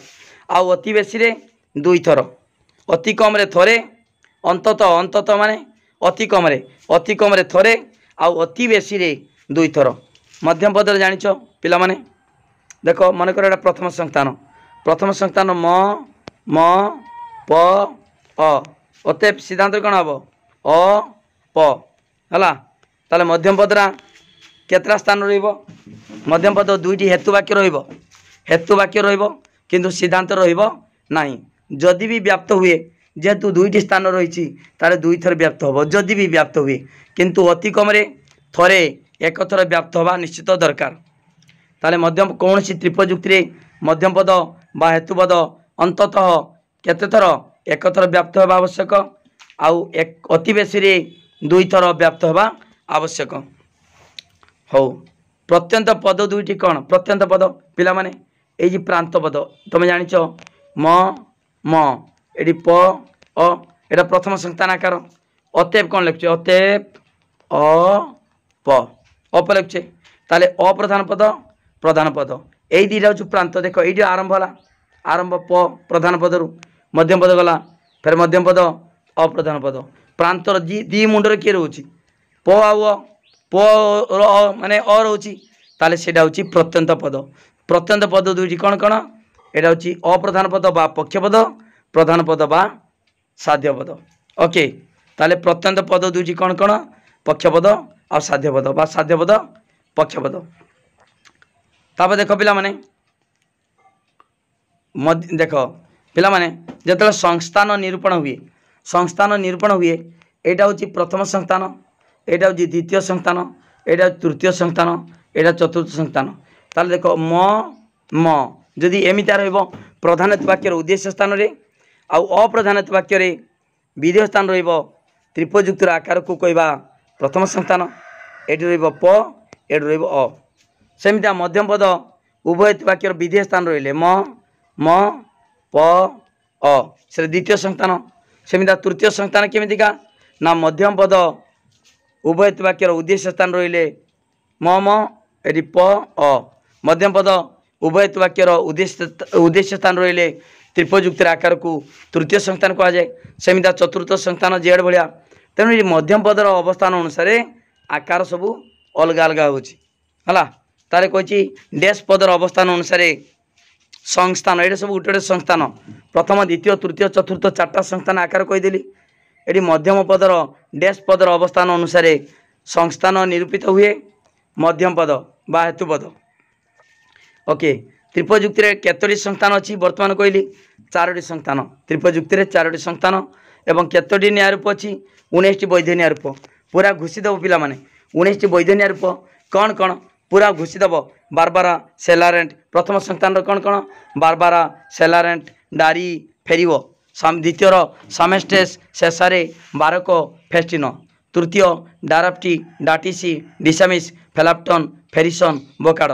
आउ अति बेसी रे दुई थर अति कम थरे अंततः अंततः माने अति कम थरे आउ अति बेसी रे दुई थर मध्यम पदर जानिछ पिला माने देख मन कर प्रथम संस्थान म म प अ अतएव सिद्धांत कौन हम अ प है ताले मध्यम पदरा केतरा स्थान रहिबो मध्यम पद दुईटी हेतुवाक्य रहिबो किंतु सिद्धांत रहिबो नाही जदि भी व्याप्त हुए जेहेतु दुईटी स्थान रही ताले दुई थर व्याप्त हम जदि भी व्याप्त हुए किंतु अति कम थरे एक थर व्याप्त हवा निश्चित दरकार ताले मध्यम कौन सी त्रिपजुक्ति रे मध्यम पद बा हेतुपद अंततः केते थर एक थर व्याप्त हवा आवश्यक आउ एक अति बेसी रे दुई थर व्याप्त हवा आवश्यक। हौ प्रत्यंत पद दुईटी कौन प्रत्यंत पद पिला माने ये प्रांत पद तुम जान म म ये प अ एटा प्रथम संस्थान आकार अतेब कौन लिखुचे अतेब अ प अप लिखुचे ताले अप्रधान पद यही दुटा हूँ प्रांत देख ये आरंभ है आरंभ प प्रधान पदर मध्यम पद गला फिर मध्यम पद अप्रधान पद प्रांतर दी मुंडर किए रोचे प आ प माने अ रोचे ताले सेटा हूँ प्रत्यंत पद दुईटी कौन कौन यहाँ हूँ अप्रधान पद बा पक्ष पद प्रधान पद बा साध्य पद ओके ताले प्रत्यंत पद दुईटी कौन कौन पक्ष पद आ साध्य पद बा साध्य पद पक्ष पद तापर देख पिला माने देख पिला माने जतले संस्थान निरूपण हुए यहाँ हूँ प्रथम संस्थान यहाँ हूँ द्वितीय संस्थान यहाँ तृतीय संस्थान यहाँ चतुर्थ संस्थान ताले देख म जदि एमिता रहिबो प्रधान वाक्यर उद्देश्य स्थान रे आउ अप्रधान वाक्य रे विधेय स्थान रहिबो त्रिपयुक्तर आकार को कहबा प्रथम संस्थान एठी रहिबो प एठी रहिबो अ सेमिता मध्यम पद उभय वाक्यर विधेय स्थान रहिले म प अ से द्वितीय संस्थान सेमिता तृतीय संस्थान केमितिका ना मध्यम पद उभय वाक्यर उद्देश्य स्थान रहिले म एठी प अ मध्यम पद उभय वाक्यर उद्देश्य स्थान रहिले त्रिपयुक्तर आकार को तृतीय संस्थान कह जाए सेमिता चतुर्थ संस्थान जेड भाया तेणु ये मध्यम पदर अवस्थान अनुसार आकार सबू अलग अलग होगा तार कही डैश पदर अवस्थान अनुसार संस्थान ये सब गोटे गोटे संस्थान प्रथम द्वितीय तृतीय चतुर्थ चार्टा संस्थान आकार कहीदेली ये मध्यम पदर डैश पदर अवस्थान अनुसार संस्थान निरूपित हुए मध्यम पद बा हेतु पद ओके त्रिपयुक्ति केतोटी संस्थान अच्छी बर्तमान कहली 4टी संस्थान त्रिपयुक्ति 4टी संस्थान एवं केतोटी न्यायरूप अच्छी 19टी वैध न्यायरूप पूरा घुषी देव पिला माने 19टी वैध न्यायरूप कौन कौन पूरा घुषी देव बारबारा सेलारेंट प्रथम संस्थान कौन कौन बारबारा सेलारेंट डारी फेरिव द्वितीय सामेस्टेस शेषारे बारक फेस्टिन तृतीय डाराप्टी डाटिसी डिसामिस फेलाप्टन फेरिसन बोकाड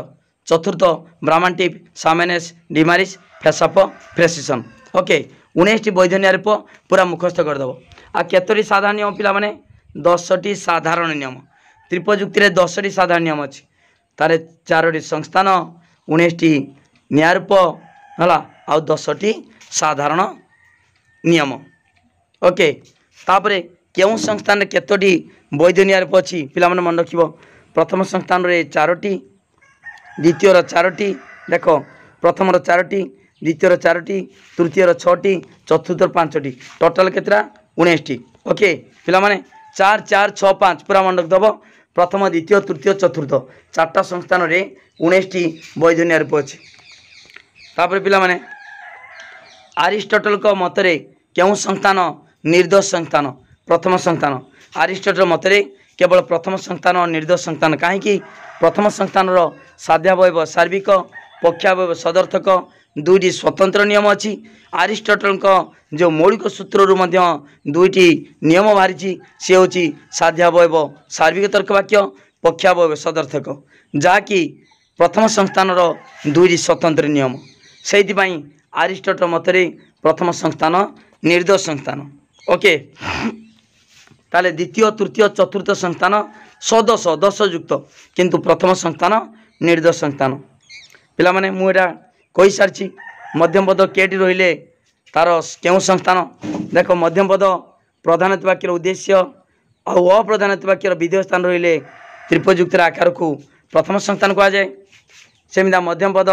चतुर्थ ब्राह्मणटिप सामेनेस डिमारिस फेसाप फ्रेसिसन ओके 19टी वैध न्यायरूप पूरा मुखस्थ करदेव आ केतोटी साधारण नियम पिला माने 10टी साधारण नियम त्रिपयुक्ति 10टी साधारण नियम अच्छी तारे 4टी संस्थान 19टी न्यायरूप है आ 10टी साधारण नियम ओके तापरे केउं संस्थान केतोटी वैध न्यायरूप अच्छी पिला माने मन रखिबो प्रथम संस्थान रे 4टी द्वितीय 4टी देख प्रथम 4टी द्वितीय 4टी तृतीय 6टी चतुर्थ 5टी टोटाल केतरा 19टी ओके पिला माने 4 4 6 5 पूरा मन रखिदब प्रथम द्वितीय तृतीय चतुर्थ 4टा संस्थान रे 19टी वैध न्यायरूप अच्छी तापर पिला माने अरिस्टोटल को मतरे केउं संस्थान निर्दोष संस्थान प्रथम संस्थान अरिस्टोटल मतरे केवल प्रथम संस्थान और निर्दोष संस्थान कहीं प्रथम संस्थान साध्यावयव सार्विक पक्षावयव सदर्थक दुईटी स्वतंत्र नियम अच्छी अरिस्टोटल जो मौलिक सूत्र दुईटी नियम बाहरी सी हूँ साध्यावयव सार्विक तर्क वाक्य पक्षावयव सदर्थक जहाँकि प्रथम संस्थान दुईटी स्वतंत्र नियम से अरिस्टोटल मतरे प्रथम संस्थान निर्दोष संस्थान ओके ताले द्वितीय तृतीय चतुर्थ संस्थान सदस्य 10 युक्त किंतु प्रथम संस्थान निर्दोष संस्थान पिला माने मुझे कही सारी मध्यम पद केटी रहिले तार क्यों संस्थान देख मध्यम पद प्रधान वाक्यर उद्देश्य आउ अप्रधान वाक्यर विधेय स्थान रहिले त्रिपयुक्तर आकार को प्रथम संस्थान कह जाए सेमिदा मध्यम पद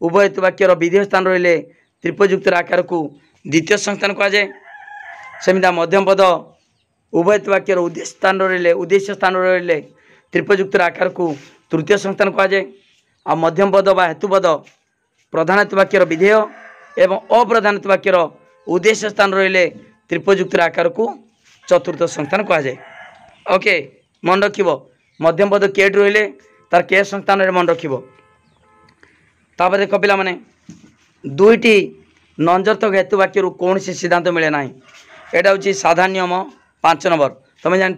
उभय वाक्यर विधेय स्थान रहिले त्रिपयुक्तर आकार को द्वितीय संस्थान कह जाए सेमिदा मध्यम पद उभय वाक्यर उद्देश्य स्थान रहिले त्रिपयुक्तर आकार को तृतीय संस्थान कह जाए आ मध्यम पद बा हेतु पद प्रधान वाक्यर विधेय एवं अप्रधान वाक्यर उद्देश्य स्थान रहिले त्रिपयुक्तर आकार को चतुर्थ संस्थान कह जाए ओके मन रखिब मध्यम पद केट रहिले तार के संस्थान रे मन रखिब तापर देख पिला माने दुईटी नंजर्थक हेतु वाक्य कौन सी सिद्धांत मिले ना एटा हूँ साधारण नियम 5 नंबर तुम जान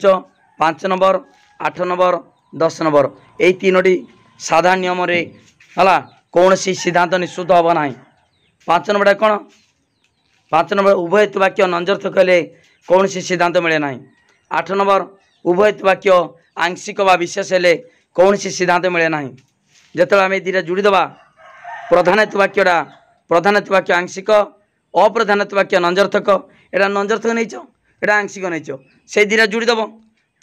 5 नंबर 8 नंबर 10 नंबर यही 3टी साधारण नियम रे हला कौन सी सिद्धांत निश्चित हम ना। 5 नंबर कौन 5 नंबर उभय हेतु वाक्य नंजर्थक हेले कौन सी सिद्धांत मिले ना। 8 नंबर उभय हेतु वाक्य आंशिक व विशेष हेले कौन सी सिद्धांत मिले ना। जो आम दीटा जोड़ीदबा प्रधान हेतु वाक्यटा प्रधान हेतु वाक्य आंशिक अप्रधान हेतु वाक्य नंजर्थक एटा नंजर्थक नहीं एटा आंशिक नहीं से दीटा जोड़ीदब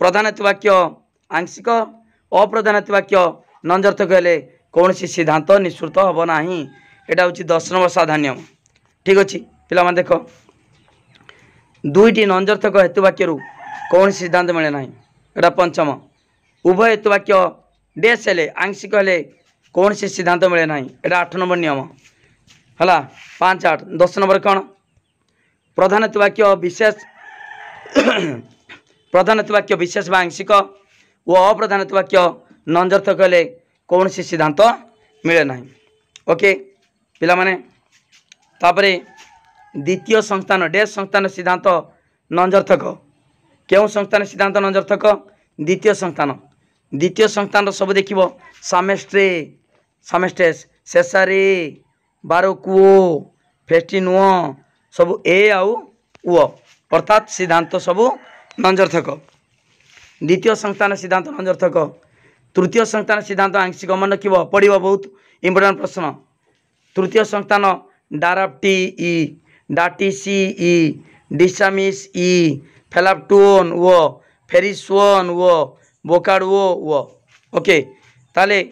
प्रधान हेतु वाक्य आंशिक अप्रधान हेतु वाक्य नंजर्थक हेले कौन सी सिद्धांत निश्चित हम ना। यहाँ हूँ 10 नंबर साधारण नियम। ठीक अच्छे पिला देख दुईटी नंजर्थक हेतु वाक्य कौन सिद्धांत मिले ना। यहाँ पंचम उभय हेतु वाक्य डेस हेले आंशिक हेले कौन सी सिद्धांत मिले ना। यहाँ 8 नंबर नियम है 5 8। 10 नंबर कौन प्रधान हेतु वाक्य विशेष प्रधान हेतु वाक्य विशेष व आंशिक वो अप्रधान हेतु वाक्य नंजर्थक हेले कौन सी सिद्धांत मिले ना। ओके पिला माने तापरे द्वितीय संस्थान डेस संस्थान सिद्धांत नंजर्थक क्यों संस्थान सिद्धांत नंजर्थक द्वितीय संस्थान सब देख सामेस्ट्रे सामेस्टेस शेषारे बारकुओ फेस्टिनुओ सब ए आउ उ अर्थात सिद्धांत सब नंजर्थक। द्वितीय संस्थान सिद्धांत नंजर्थक। तृतीय संस्थान सिद्धांत आंशिक मन रख पढ़ बहुत इंपोर्टां प्रश्न। तृतीय संस्थान डाराप्टी इ डाटीसी इ डिसामिस इ फेलाप्टोन वो फेरिसोन वो बोकाडुओ वो। ओके ताले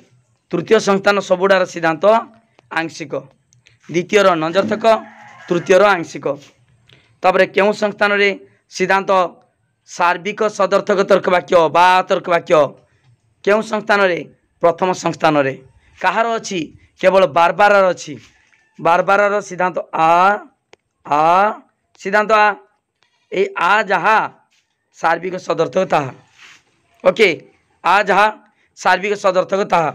तृतीय संस्थान सबुडार सिद्धांत आंशिक द्वितीय नंजर्थक तृतीय आंशिक। तापर क्यों संस्थान रे सिद्धांत सार्विक सदर्थक तर्क वाक्य बा तर्क वाक्य क्यों संस्थान रे प्रथम संस्थान रे कहार अच्छी केवल बारबार अच्छी बारबार सिद्धांत आ सिद्धांत आ जहा सार्विक सदर्थक ताहा। ओके आ जहा सार्विक सदर्थक ताहा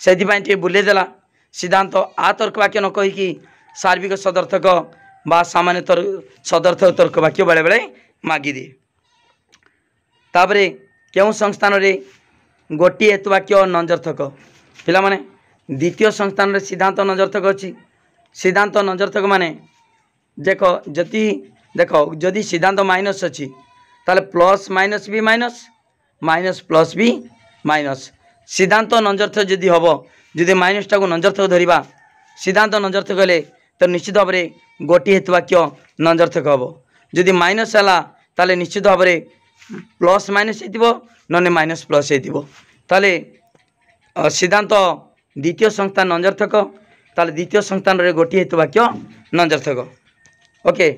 से बुलेदेला सिद्धांत आ तर्क वाक्य न कहीकि सार्विक सदर्थक बा सामान्य सदर्थक तर्क वाक्य बेले बेले मागिदे। तापरे क्यों संस्थान रे गोटी हेतु वाक्य नंजर्थक पिला माने द्वितीय संस्थान रे सिद्धांत नंजर्थक अच्छी। सिद्धांत नंजर्थक माने देख जदि सिद्धांत माइनस अच्छी ताले प्लस माइनस भी माइनस माइनस प्लस भी माइनस सिद्धांत नंजर्थक जदि हम जदि माइनस टाक नंजर्थक धरिबा सिद्धांत नंजर्थक हेले तो निश्चित भाव में गोटी हेतु वाक्य नंजर्थक हम। जदि माइनस है ताले निश्चित भाव में प्लस माइनस होने माइनस प्लस होते सिद्धांत द्वितीय संस्थान नंजर्थक ताले द्वितीय संस्थान रे गोटी हेतु वाक्य नंजर्थक। ओके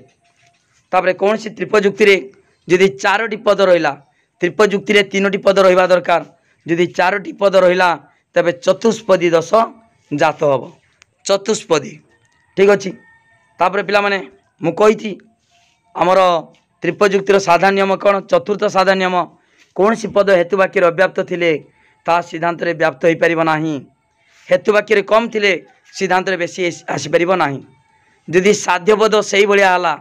तापर कौन सी त्रिपजुक्ति रे जदि 4टी पद रहा त्रिपजुक्ति रे 3टी पद रहा दरकार जदि 4टी पद रहा तेरे चतुष्पदी दश जात हम चतुष्पदी। ठीक अच्छे तापर पिला माने मु कही आमर त्रिपजुक्तिर साधारण नियम कौन चतुर्थ साधारण नियम कौन सी पद हेतु वाक्य अव्याप्त थिले ता सिद्धांत रे व्याप्त हो पारिबो नाही। हेतु वाक्य कम थिले सिद्धांत रे बेसी आसी पारिबो नाही। जदि साध्य पद सही भलिया हला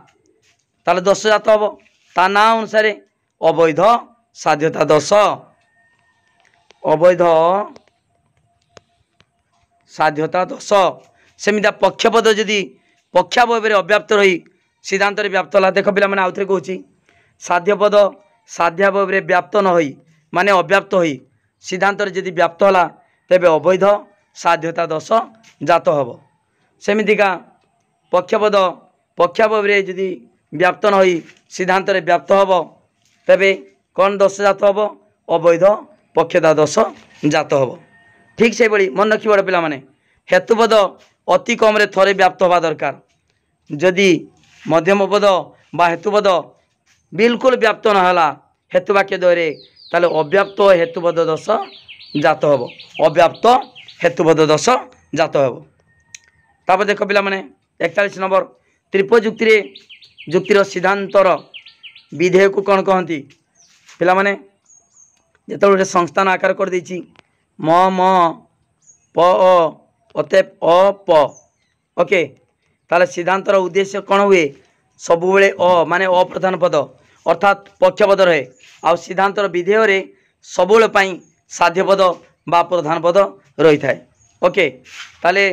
ताले 10 जात हम ता ना अनुसार अवैध साध्यता 10 अवैध साध्यता 10 सेमिता पक्षपद जदि पक्षावय अव्याप्त रही सिद्धांत रे व्याप्त है। देख पिला माने आउ थे कहूँ साध्यपद साध्यावय व्याप्त न होई माने अव्याप्त होई सिद्धांत रे जदि व्याप्त है तेबे अवैध साध्यता 10 जात हम। सेमितिका पक्षपद पक्षावय जदि व्याप्त न होई सिद्धांत रे व्याप्त हम तेबे कौन 10 जात हम अवैध पक्षता 10 जात हम। ठीक से भाई मन रखी बड़ पिला माने हेतुपद अति कम रे थरे व्याप्त हवा दरकार। जदि मध्यम पद बा हेतुपद बिल्कुल व्याप्त नहला हेतुवाक्य द्वय ताले अव्याप्त हेतुपद 10 जात हम अव्याप्त हेतुपद 10 जात हम। तापर देख पिला माने 41 नंबर त्रिपजुक्ति रे जुक्तिर सिद्धांतर विधेय को कौन कहती पिला माने जेतबेले संस्थान आकार कर देछि म म प अतएव अ प। ओके ताले सिद्धांतर उद्देश्य कौन हुए सबु बेले अ माने अप्रधान पद अर्थात पक्षपद रहे आ सिद्धांतर विधेय रे सबुले साध्य पद बा प्रधान पद रही थाए। ओके ताले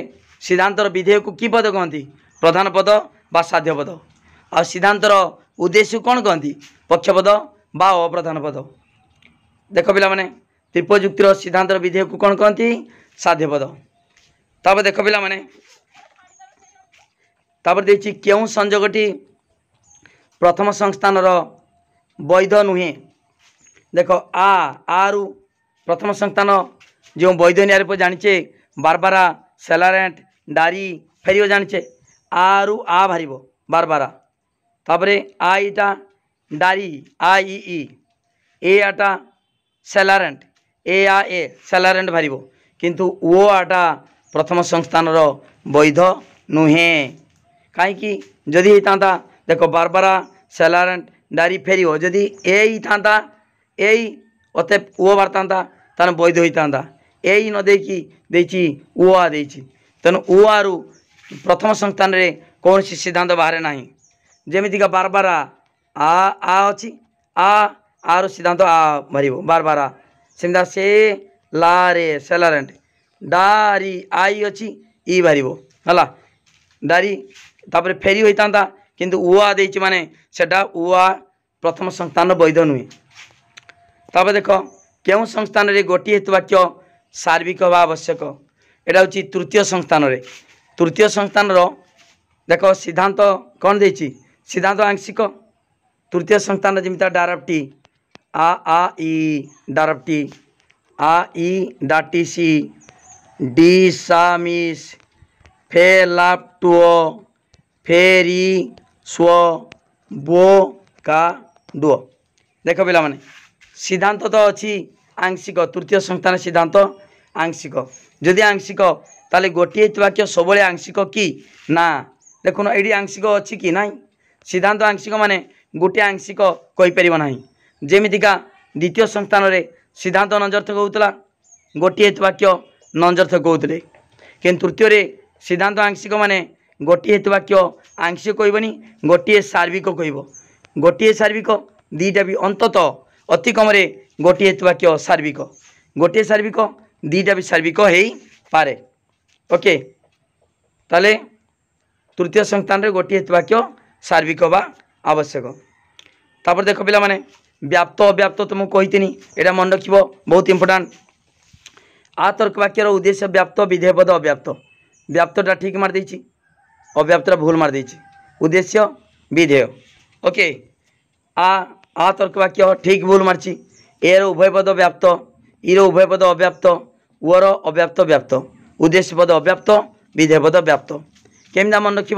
सिद्धांतर विधेय को कि पद कहती प्रधान पद बा साध्य पद आ सिद्धांतर उद्देश्य कौन कहती पक्षपद बा अप्रधान पद देख पिला माने त्रिपयुक्तिर सिद्धांतर विधेय को कौन कहती साध्य पद तापर देख पिला माने तापर देखि केउ संयोगटी प्रथम संस्थान वैध नुहे देख आरु प्रथम संस्थान जो वैध नियार जानिचे बारबारा सेलारेंट डारी फेरियो जानिचे आरु आ भारिबो बारबारा तापरे आ इटा डारी आ ई ए आटा सेलारेंट ए सेलारेंट भारिबो किंतु ओ आटा प्रथम संस्थान वैध नुहे कहीं जदि होता देख बारबारा सेलारेंट डारी फेरियो जदि ए था ए अते ओ बारता तान वैध होता ए न देकी ओ आ देछि तेणु ओ आरु प्रथम संस्थान रे कौन सी सिद्धांत बाहर ना जमीका बारबारा आ अच्छी आर सिद्धांत आ मारिबो बारबारा सेमता से लारे सेलारेंट डारी आई अच्छी ई बारिबो हला डारी तापर फेरी होता किंतु उआ देछि माने सेटा उआ प्रथम संस्थान वैध नुहे तापर देख केउ संस्थान रे गोटी हेतु वाक्य सार्विक बा आवश्यक एटा होछि तृतीय संस्थान रे तृतीय संस्थान रो देख सिद्धांत कौन देछि सिद्धांत आंशिक तृतीय संस्थान जमिता डारप्टी आ ई डारप्टी आ ई डाटी सी डी सामिस फे लाप टुओ फेरी स्व बो का डुओ देख पिला माने सिद्धांत तो अच्छी आंशिक तृतीय संस्थान सिद्धांत आंशिक जदि आंशिक ताले गोटे वाक्य सब आंशिक कि ना देखुन ये आंशिक अच्छी कि ना सिद्धांत आंशिक माने गोटे आंशिक कहीपर ना जमीका द्वितीय संस्थान रे सिद्धांत नंजर्थक होता गोटे वाक्य नंजर्थक होते कि तृतीय सिद्धांत आंशिक माने गोटे वाक्य आंशिक कहबनी गोटे सार्विक कह गोटे सार्विक दीटा भी अंतत अति कम गोटे वाक्य सार्विक गोटे सार्विक दीटा भी सार्विक हो पारे ओके ताले तृतीय संस्थान रे गोटे वाक्य सार्विक बा आवश्यक तापर देख पिला माने व्याप्त अव्याप्त तुमको कहीनी यहाँ मन रख बहुत इंपोर्टाट आतर्क वाक्यर उद्देश्य व्याप्त विधेय पद अव्याप्त व्याप्तटा ठीक मार देछि अव्याप्तटा भूल मार देछि उद्देश्य विधेय ओके आतर्क वाक्य ठीक भूल मार्ची एर उभय पद व्याप्त ईर उभय पद अव्याप्त ओर अव्याप्त व्याप्त उद्देश्य पद अव्याप्त विधेय पद व्याप्त केमता मन रख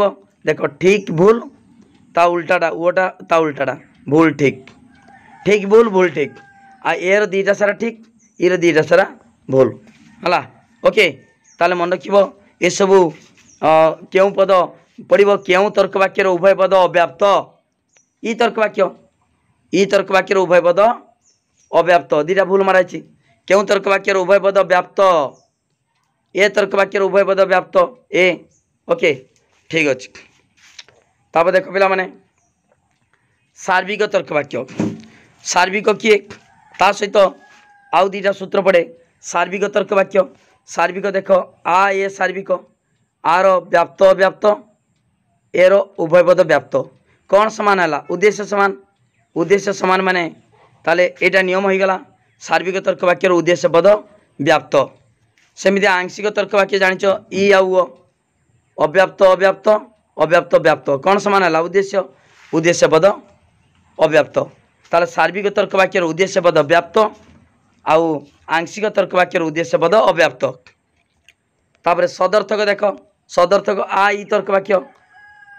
देख ठीक भूल ता उल्टाटा ओटा ता उल्टाटा भूल ठीक ठीक भूल भूल ठीक आ एर दीटा सारा ठीक ईर दीटा सारा भूल है ओके ताले मन रख ये सबू क्यों पद पड़ो क्यों तर्क वाक्यर उभय पद अव्याप्त ई तर्क वाक्यर उभय पद अव्याप्त दीटा भूल माराई क्यों तर्क वाक्यर उभय पद व्याप्त ए तर्क वाक्यर उभय पद व्याप्त ए ओके ठीक अच्छे तापर देख पिला माने सार्विक तर्क वाक्य सार्विक किए ता सहित आउ दीटा सूत्र पड़े सार्विक तर्क वाक्य सार्विक देख आ ए सार्विक आर व्याप्त अव्याप्त एर उभय पद व्याप्त कौन समान है उद्देश्य समान माने ताले एटा नियम हो गला सार्विक तर्क वाक्यर उद्देश्य पद व्याप्त सेमिति आंशिक तर्क वाक्य जानिच ई आउ अव्याप्त अव्याप्त अव्याप्त व्याप्त कौन समान है उद्देश्य पद अव्याप्त ताले सार्विक तर्क वाक्यर उद्देश्य पद व्याप्त आउ आंशिक तर्क वाक्यर उद्देश्य पद अव्याप्त तापर सदर्थक देख सदर्थक आ ई तर्क वाक्य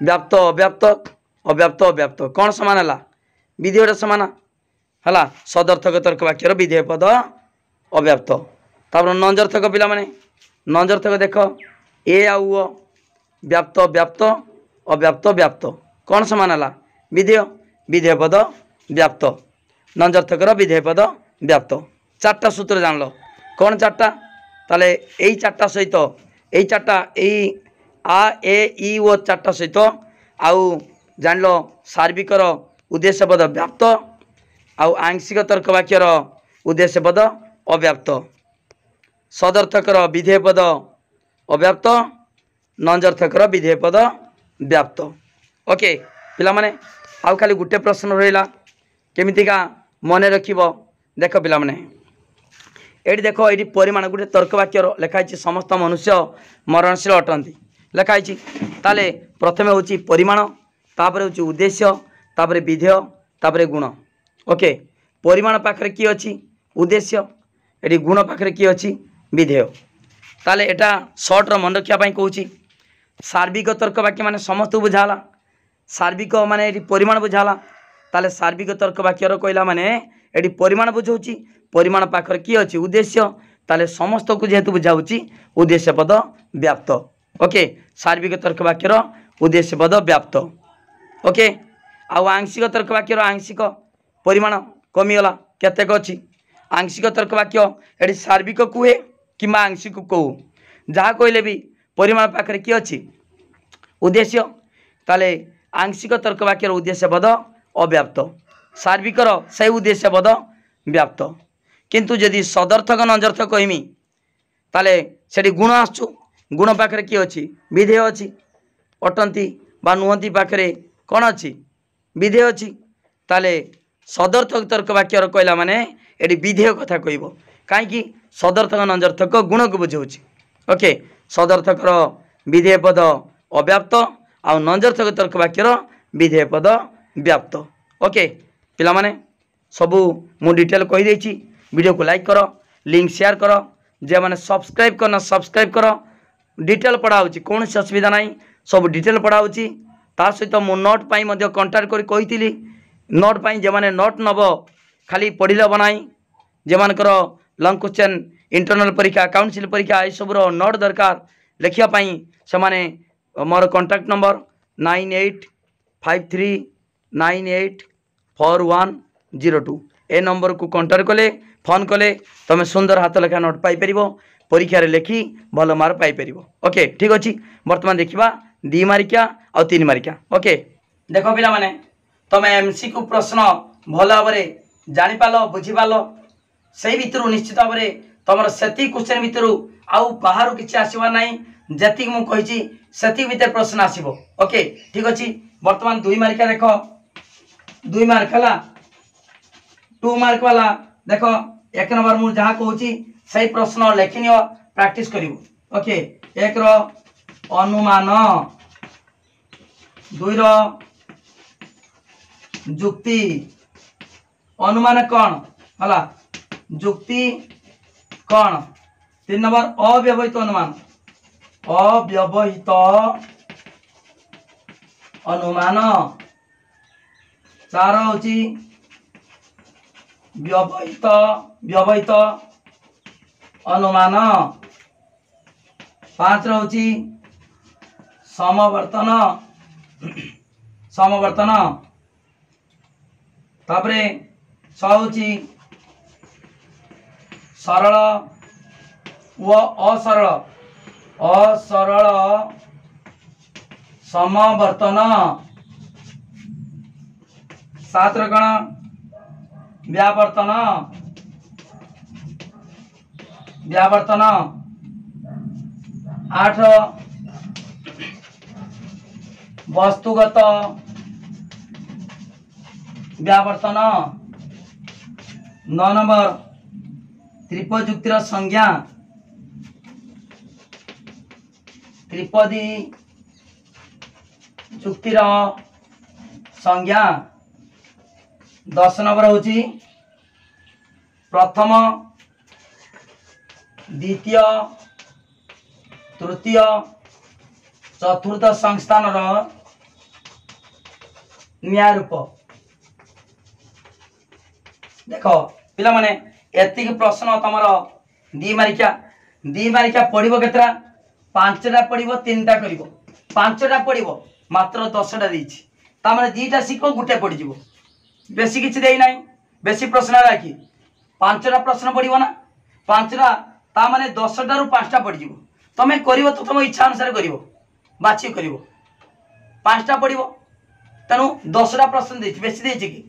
व्याप्त अव्याप्त अव्याप्त अव्याप्त कौन समान है विधेयटा समान है सदर्थक तर्क वाक्यर विधेय पद अव्याप्त तापर नंजर्थक पिला माने नंजर्थक देख ए आउ व्याप्त व्याप्त अव्याप्त व्याप्त कौन समान है विधेय पद व्याप्त नंजर्थकर विधेय पद व्याप्त चार्टा सूत्र जान लो कौन चार्टा ताले यही चार्टा सहित यही चार्टा यही आ ए ई ओ चार्टा सहित आउ जान लो सार्विकर उद्देश्य पद व्याप्त आउ आंशिक तर्क वाक्यर उद्देश्य पद अव्याप्त सदर्थकर विधेय पद अव्याप्त नंजर्थकर विधेय पद व्याप्त। ओके पिला माने आउ खाली गुटे प्रश्न रहिला केमितिका मन रखिब। देख पिला माने एटी देख ये परिमाण गोटे तर्क वाक्य लिखाई समस्त मनुष्य मरणशील अटंती लिखाई ताले प्रथमे हूँ परिमाण तापर हूँ उद्देश्य तापर विधेय तापर गुण। ओके परिमाण पाखरे किए अच्छी उद्देश्य ये गुण पाखरे किए अच्छी विधेय ताले एटा सर्ट मन रखापी कहूँ सार्विक तर्क वाक्य माने समस्त बुझाला सार्विक माने ये परिमाण बुझाला ताले सार्विक तर्क वाक्यर कहला माने ये परिमाण बुझाऊँ परिमाण पाखर किए अच्छी उद्देश्य ताले समस्त को जेहेतु बुझाऊँ उद्देश्य पद व्याप्त। ओके सार्विक तर्क वाक्यर उद्देश्य पद व्याप्त। ओके आउ आंशिक तर्क वाक्यर आंशिक परिमाण कमीगला केतेक अच्छी आंशिक तर्क वाक्य ये सार्विक कहे कि आंशिक कहू जहाँ कहले भी परिमाण पाखरे किए अच्छी उद्देश्य ताले आंशिक तर्क वाक्यर उद्देश्य पद अव्याप्त सार्विकर से उद्देश्य पद व्याप्त। किंतु जदि सदर्थक नंजर्थक कहमी ताले सेठी गुण आसु गुण पाखरे किए अच्छी विधेय अच्छी अटंती बा नुहंती पाखरे कौन अच्छी विधेय अच्छी ताले सदर्थक तर्क वाक्यर कहला माने ये विधेय कथा कहब कहीं सदर्थक नंजर्थक गुण को बुझाऊँ। ओके सदर्थकर विधेय पद अव्याप्त आउ नंजर्थक तर्क वाक्यर विधेय पद व्याप्त। ओके पिला माने सबू मु डिटेल कहीदे वीडियो को लाइक कर लिंक शेयर कर जे मैंने सब्सक्राइब करना सब्सक्राइब कर डिटेल पढ़ाऊँगी कौन सी असुविधा ना सब डिटेल पढ़ाऊँगी ता सहित मु नोट पाई कंटाक्ट कर कही नोट पाई जे मैंने नोट नब खाली पढ़िले बनाई जे मानकर लंग क्वेश्चन इंटरनल परीक्षा काउंसिल परीक्षा ये सब नोट दरकार लिखापी से माने मोर कंटाक्ट नंबर 9853984102 ए नंबर को कंटाक्ट कले फोन कले तुम सुंदर हाथ लेखा नोट पाइपर परीक्षा लिखि भल मार्क पाइपर। ओके ठीक अच्छे बर्तमान देखा 2 मारिका और 3 मारिका। ओके देख पिला माने तुम एमसीक्यू प्रश्न भल भाव जापार बुझीपार से भितर निश्चित भाव में तुम से क्वेश्चन भितर आउ बाहर किसी आसबार ना जी मुझे से भितर प्रश्न आसो। ओके ठीक अच्छे बर्तमान 2 मारिका देख 2 मार्क है 2 मार्क वाला देख 1 नंबर मुझे जहाँ कहूँ से प्रश्न लिखिन प्रैक्टिस करू। ओके 1 अनुमान 2 जुक्ति अनुमान कौन है जुक्ति कौन 3 नंबर अव्यवहित अनुमान अव्यवहित अनुमान 4 हूँ व्यवहित व्यवहित अनुमान 5 हूँ समवर्तन समवर्तन तापरे 6 हूँ सरल व असरल असरल समवर्तन 7 कण व्यावर्तन व्यावर्तन 8 वस्तुगत व्यावर्तन 9 नंबर त्रिपजुक्तिर संज्ञा त्रिपदी जुक्तिर संज्ञा 10 नंबर हूँ प्रथम द्वितीय तृतीय चतुर्थ संस्थान न्यारूप। देख पिला माने एतिक प्रश्न तुम 2 मारिका पढ़ो केतरा 5टा पढ़ो 3टा कर 5टा पढ़ो मात्र 10टा देती तामें 2टा शिख गोटे पड़ जाव बेसी किसी देना बेसी प्रश्न कि 5टा प्रश्न पड़ो ना 5टा ताने 10टा रू 5टा पड़ जाव तुम्हें कर तो तुम इच्छा अनुसार कर बाछी कर 5टा पड़ो तेणु 10टा प्रश्न देती बेसी देती कि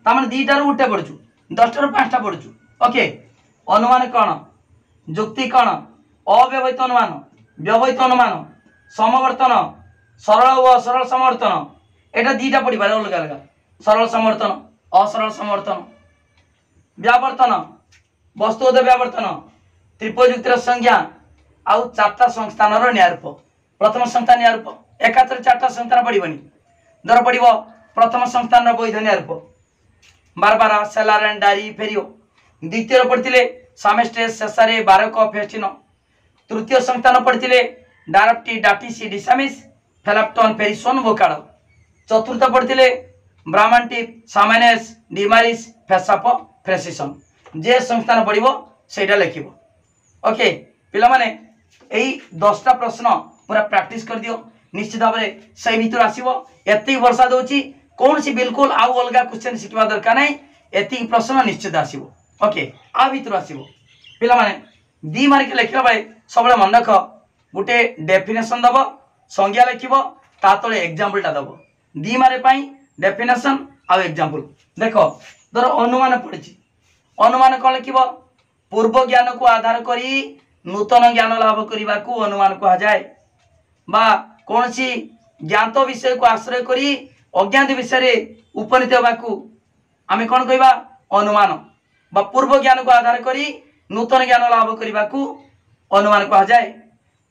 ताने 2टा रू गोटे पढ़ु 10टा रू 5टा पढ़ु। ओके अनुमान कौन जुक्ति कौन अव्यवहित अनुमान व्यवहित अनुमान समवर्तन सरल व असरल समवर्तन एटा दीटा पड़ी पारे अलग अलग सरल समवर्तन असरल समवर्तन व्यावर्तन वस्तुगत व्यावर्तन त्रिपयुक्तिर संज्ञा आउ चारटा संस्थान न्यायरूप प्रथम संस्थान न्यायरूप एकाथरे चारटा संस्थान पड़ोनी धर पड़ो प्रथम संस्थान वैध न्यायरूप बारबारा सेलार एंड डायरी फेरियो द्वितीय पढ़ते सामेस्टेस शेषारे बारक फेस्टिन तृतीय संस्थान पढ़ते डारप्टी डाटिसी डिसामिस फेलाप्टन फेरिसोन बोकाड़ चतुर्थ पढ़ते ब्राह्मणटी सामानेस डिमारिस फेसाप फ्रेसिसन जे संस्थान पड़ो सेटा लिख ओके पिला माने यही 10टा प्रश्न पूरा प्रैक्टिस कर दियो निश्चित भाव में से भर आसो एति वर्षा दूची कौन सी बिल्कुल आउ अलग क्वेश्चन शिखा दरकार ना एति प्रश्न निश्चित आसो ओके आ भर आसो पिला माने 2 मार्क लिखला बेले सब मन रख गोटे डेफिनेशन दब संज्ञा लिख तले एग्जाम्पलटा दब 2 मार्क डेफिनेशन आउ एग्जाम्पल देख धर अनुमान पड़ी अनुमान कौन लिख पूर्व ज्ञान को आधार करी नूतन ज्ञान लाभ करने को अनुमान कहा जाए बा कौन सी ज्ञात विषय को आश्रय करी अज्ञात विषय उपनीत होगाकू आम कौन कहवा अनुमान बा पूर्व ज्ञान को आधार करी नूतन ज्ञान लाभ करने को अनुमान कहा जाए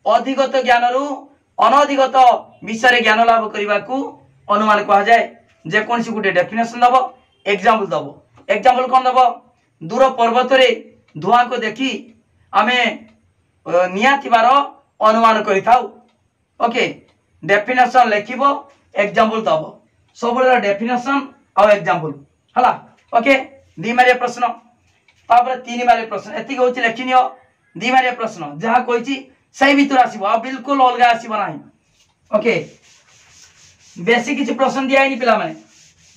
अधिगत ज्ञान रु अनधिगत विषय ज्ञान लाभ करने को अनुमान कहा जाए जेकोसी गोटे डेफिनेशन दब एग्जाम्पल दब एग्जाम्पल कौन दब दूर पर्वत रे धुआं को देखी आमे निया थिबार अनुमान करिथाउ ओके डेफिनेशन लिखिबो एग्जाम्पल दब सब डेफिनेशन आउ एग्जाम्पल हला ओके 2 मारिया प्रश्न तापर 3 मारिया प्रश्न एति होची लिखिनियो 2 मारिया प्रश्न जहा कहिची सही भीतर आसीबो आ बिल्कुल अलग आसीबो नाही ओके बेसी किछि प्रश्न दिया आइनी पिला माने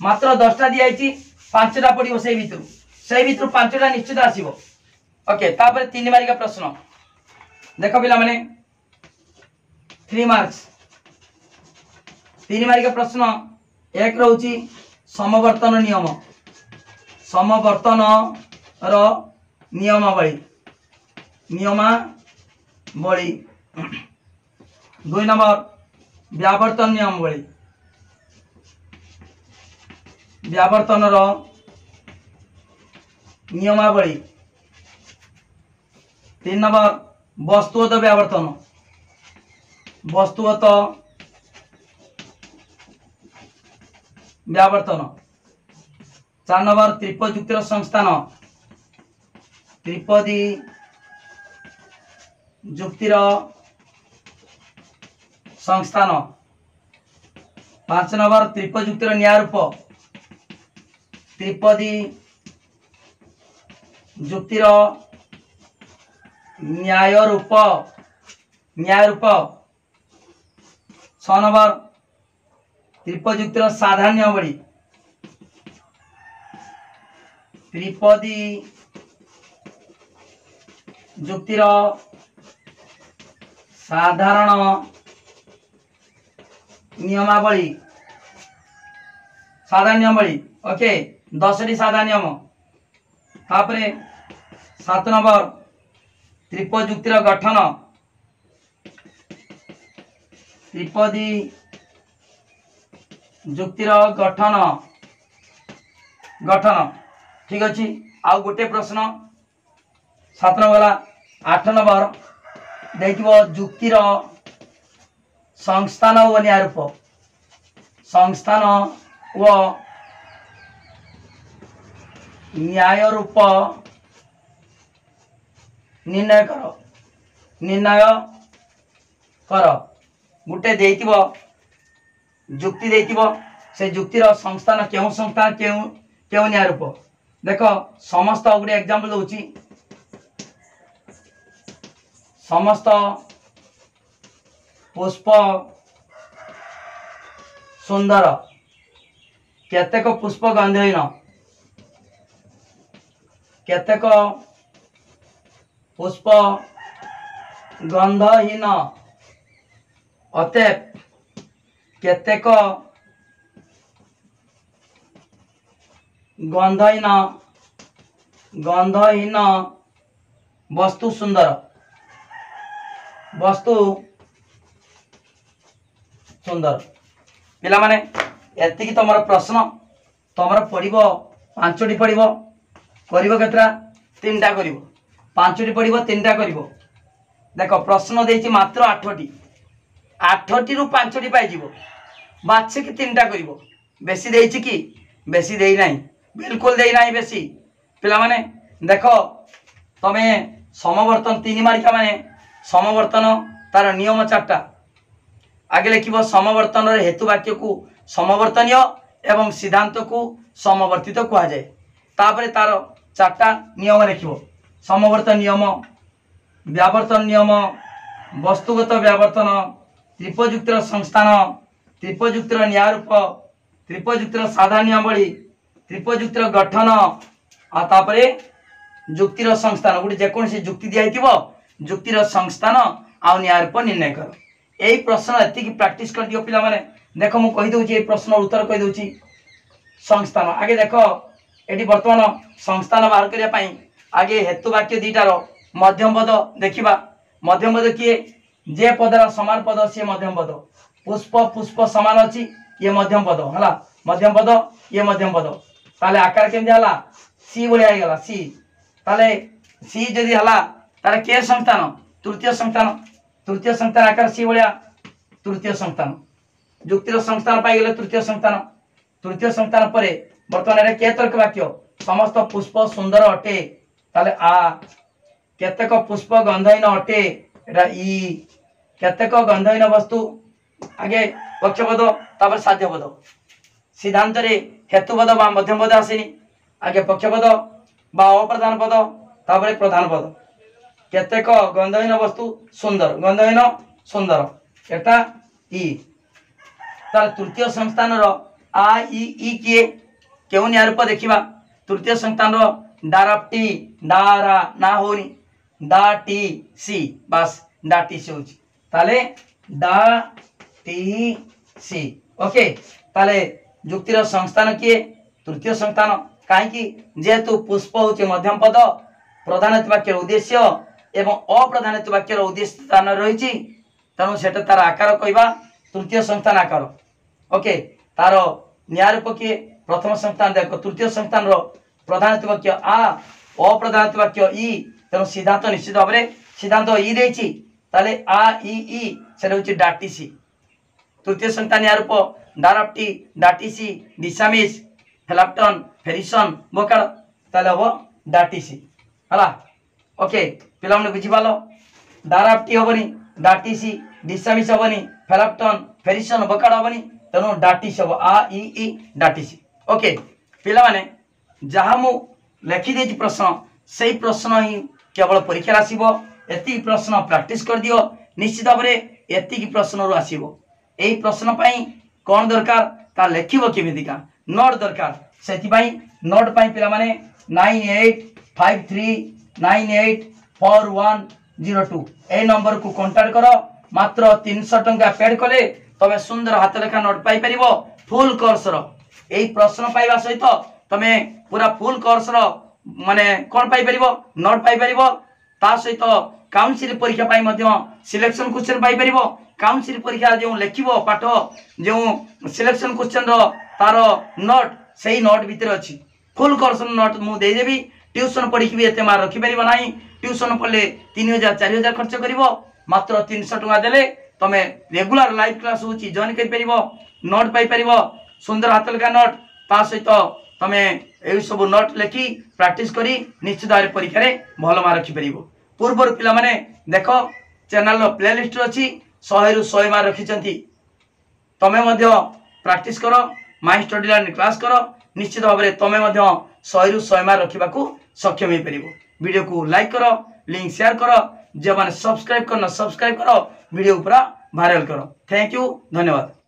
मात्र 10टा दिया आइची 5टा पडिबो सही भीतर 5टा निश्चित आसीबो ओके तापर 3 मारिका प्रश्न देख पिला माने 3 मार्क्स 3 मारिका प्रश्न एक रहउची समवर्तन रो नियमावली 2 नंबर व्यावर्तन रो नियमावली 3 नंबर वस्तुगत व्यावर्तन 4 नंबर त्रिपयुक्तिर संस्थान त्रिपदी जुक्तिर संस्थान 5 नंबर त्रिपयुक्तिर न्यायरूप त्रिपदी जुक्तिर न्यायरूप 6 नंबर त्रिपयुक्तिर साधारण्यावली त्रिपदी जुक्तिर साधारण नियमावली ओके 10टी साधारण नियम तापरे 7 नंबर त्रिपयुक्तिर गठन त्रिपदी जुक्तिर गठन ठीक अच्छे आउ गोटे प्रश्न 7 नंबर 8 नंबर देखिबो जुक्तिर संस्थान व न्यायरूप संस्थान व न्यायरूप निर्णय कर गोटे देइतिबो जुक्ति देइतिबो से जुक्तिर संस्थान केउ संस्थान केउ न्यायरूप देख समस्त गोटे एग्जांपल दउची समस्त पुष्प सुंदर केतेक पुष्प गंधहीन केतेक पुष्प गंधहीन अतएव केतेक गंधहीन वस्तु सुंदर वस्तु सुंदर पिला माने एतिकी तुम प्रश्न तुम पड़ो 5टी पड़ो कर केतरा 3टा कर 5टी पड़ो 3टा कर देख प्रश्न देती मात्र 8टी 8टी रु 5टी पाई बाछिकी 3टा कर बेसी देछि कि बेसी देई नाही बिल्कुल देई नाही बेसी पिला माने देख तमे समवर्तन 3 मारिका माने समवर्तन तार नियम 4टा आगे लिख समवर्तन हेतु वाक्य को समवर्तनीय एवं सिद्धांत को समवर्तित कह जाए तापर तार 4टा नियम लिख समवर्तन नियम व्यावर्तन नियम वस्तुगत व्यावर्तन त्रिपयुक्तर संस्थान त्रिपयुक्तर न्यायरूप त्रिपयुक्तर साधारण नियमावली त्रिपयुक्तर गठन आपर जुक्तिर संस्थान गोटे जेकोसी जुक्ति दिखाई जुक्तिर संस्थान आ न्यायरूप निर्णय कर यही प्रश्न एति प्रैक्टिस कर दियो पिला माने देख मु कहि दउची ए प्रश्न उत्तर कहि दउची संस्थान आगे देख एटी वर्तमान संस्थान बाहर करिया पई आगे हेतु वाक्य दीटार मध्यम पद देखिबा मध्यम पद किए जे पदर समान पद से मध्यम पद पुष्प पुष्प समान अछि ये मध्यम पद हला मध्यम पद ये मध्यम पद ताले आकार केमि हला सी बोलिया गला सी ताले सी जदी हला तारे के संस्थान तृतीय संस्थान आकार सी भाया तृतीय संस्थान जुक्तिर संस्थान पाई गले तृतीय संस्थान पर वर्तमान के तर्क वाक्य समस्त पुष्प सुंदर अटे ताले आ केतेक पुष्प गंधहीन अटे एटा ई केतेक गंधहीन वस्तु आगे पक्षपद तापर साध्यपद सिद्धांत रे हेतुपद बा मध्यम पद आसेनी आगे पक्षपद बा अप्रधान पद तापर प्रधान पद केतेक गंधहीन वस्तु सुंदर गंधहीन सुंदर एटा ई तार तृतीय संस्थान रो आ ई किए केउ न्यायरूप देखिबा तृतीय संस्थान रो डाराप्टी डारा ना होनी डा टी सी बस डा टी सी होची ताले डा टी सी ओके ताले जुक्तिर संस्थान किए तृतीय संस्थान काहे कि जेतु पुष्प होचे मध्यम पद प्रधान वाक्य उद्देश्य एवं अप्रधान वाक्य उद्देश्य स्थान रही तेणु से तार आकार कहवा तृतीय संस्थान आकार ओके तार न्यायरूप किए प्रथम संस्थान देख तृतीय संस्थान प्रधान वाक्य आ अप्रधान वाक्य ई तेणु सिद्धांत निश्चित भाव में सिद्धांत ई देछि ताले आ ई से होछि डाटीसी तृतीय संस्थान न्यायरूप डाराप्टी डाटीसी डिसामिस हेलाप्टन फेरिसन बोकाड़ ताले हम डाटीसी हला ओके पिला माने बुझी पालो डाराप्टी हबनी डाटीसी डिसामिस हबनी फेलाप्टन फेरिसन बोकाड़ हबनी तेणु डाटीसी हम आ ई डाटीसी ओके पिला माने जहाँ मु लिखि देछि प्रश्न से प्रश्न ही केवल परीक्षा आसीबो एति प्रश्न प्रैक्टिस कर दियो निश्चित भाव में एति प्रश्न रु आसीबो एई प्रश्न पई कोन दरकार ता लेखिबो केमितिका नोट दरकार सेति पई नोट पई पिला माने 9853984102 ए नंबर को कांटेक्ट करो मात्र 300 टंका पेड कले तमे सुंदर हाथ लेखा नोट पाई परिबो फुल कोर्स रो एई प्रश्न पाइबा सहित तमे पूरा फुल कोर्स रो माने कोन पाई परिबो नोट पाई परिबो ता सहित काउंसिल परीक्षा पाई मध्य सिलेक्शन क्वेश्चन पाई परिबो काउंसिल परीक्षा जो लेखिबो पाठ जो सिलेक्शन क्वेश्चन रो तार नोट सही नोट भीतर अछि फुल कोर्स नोट मु दे देबी ट्यूशन पढ़ी भी एते मार रखि परिबो नाही ट्यूशन पढ़ले 3000 4000 खर्च करिवो मात्र 300 टका देले तमे रेगुलर लाइव क्लास होची जॉइन करि परिबो नोट पाई परिबो सुंदर हाथ लेखा नोट ता सहित तमे एई सब नोट लेखि प्रैक्टिस करी निश्चित भाव परीक्षा रे भल मार रखि परिबो पूर्वर पिला माने देखो चैनल रो प्लेलिस्ट अछि 100 रु 100 मार रखिचंती तमे मध्य प्रैक्टिस करो माई स्टडी लर्न क्लास करो निश्चित भाव में तमे मध्य 100 रु 100 मार रखिबाकू सक्षम हो परिबो वीडियो को लाइक करो लिंक शेयर करो जे माने सब्सक्राइब करना सब्सक्राइब करो वीडियो पूरा वायरल करो थैंक यू धन्यवाद।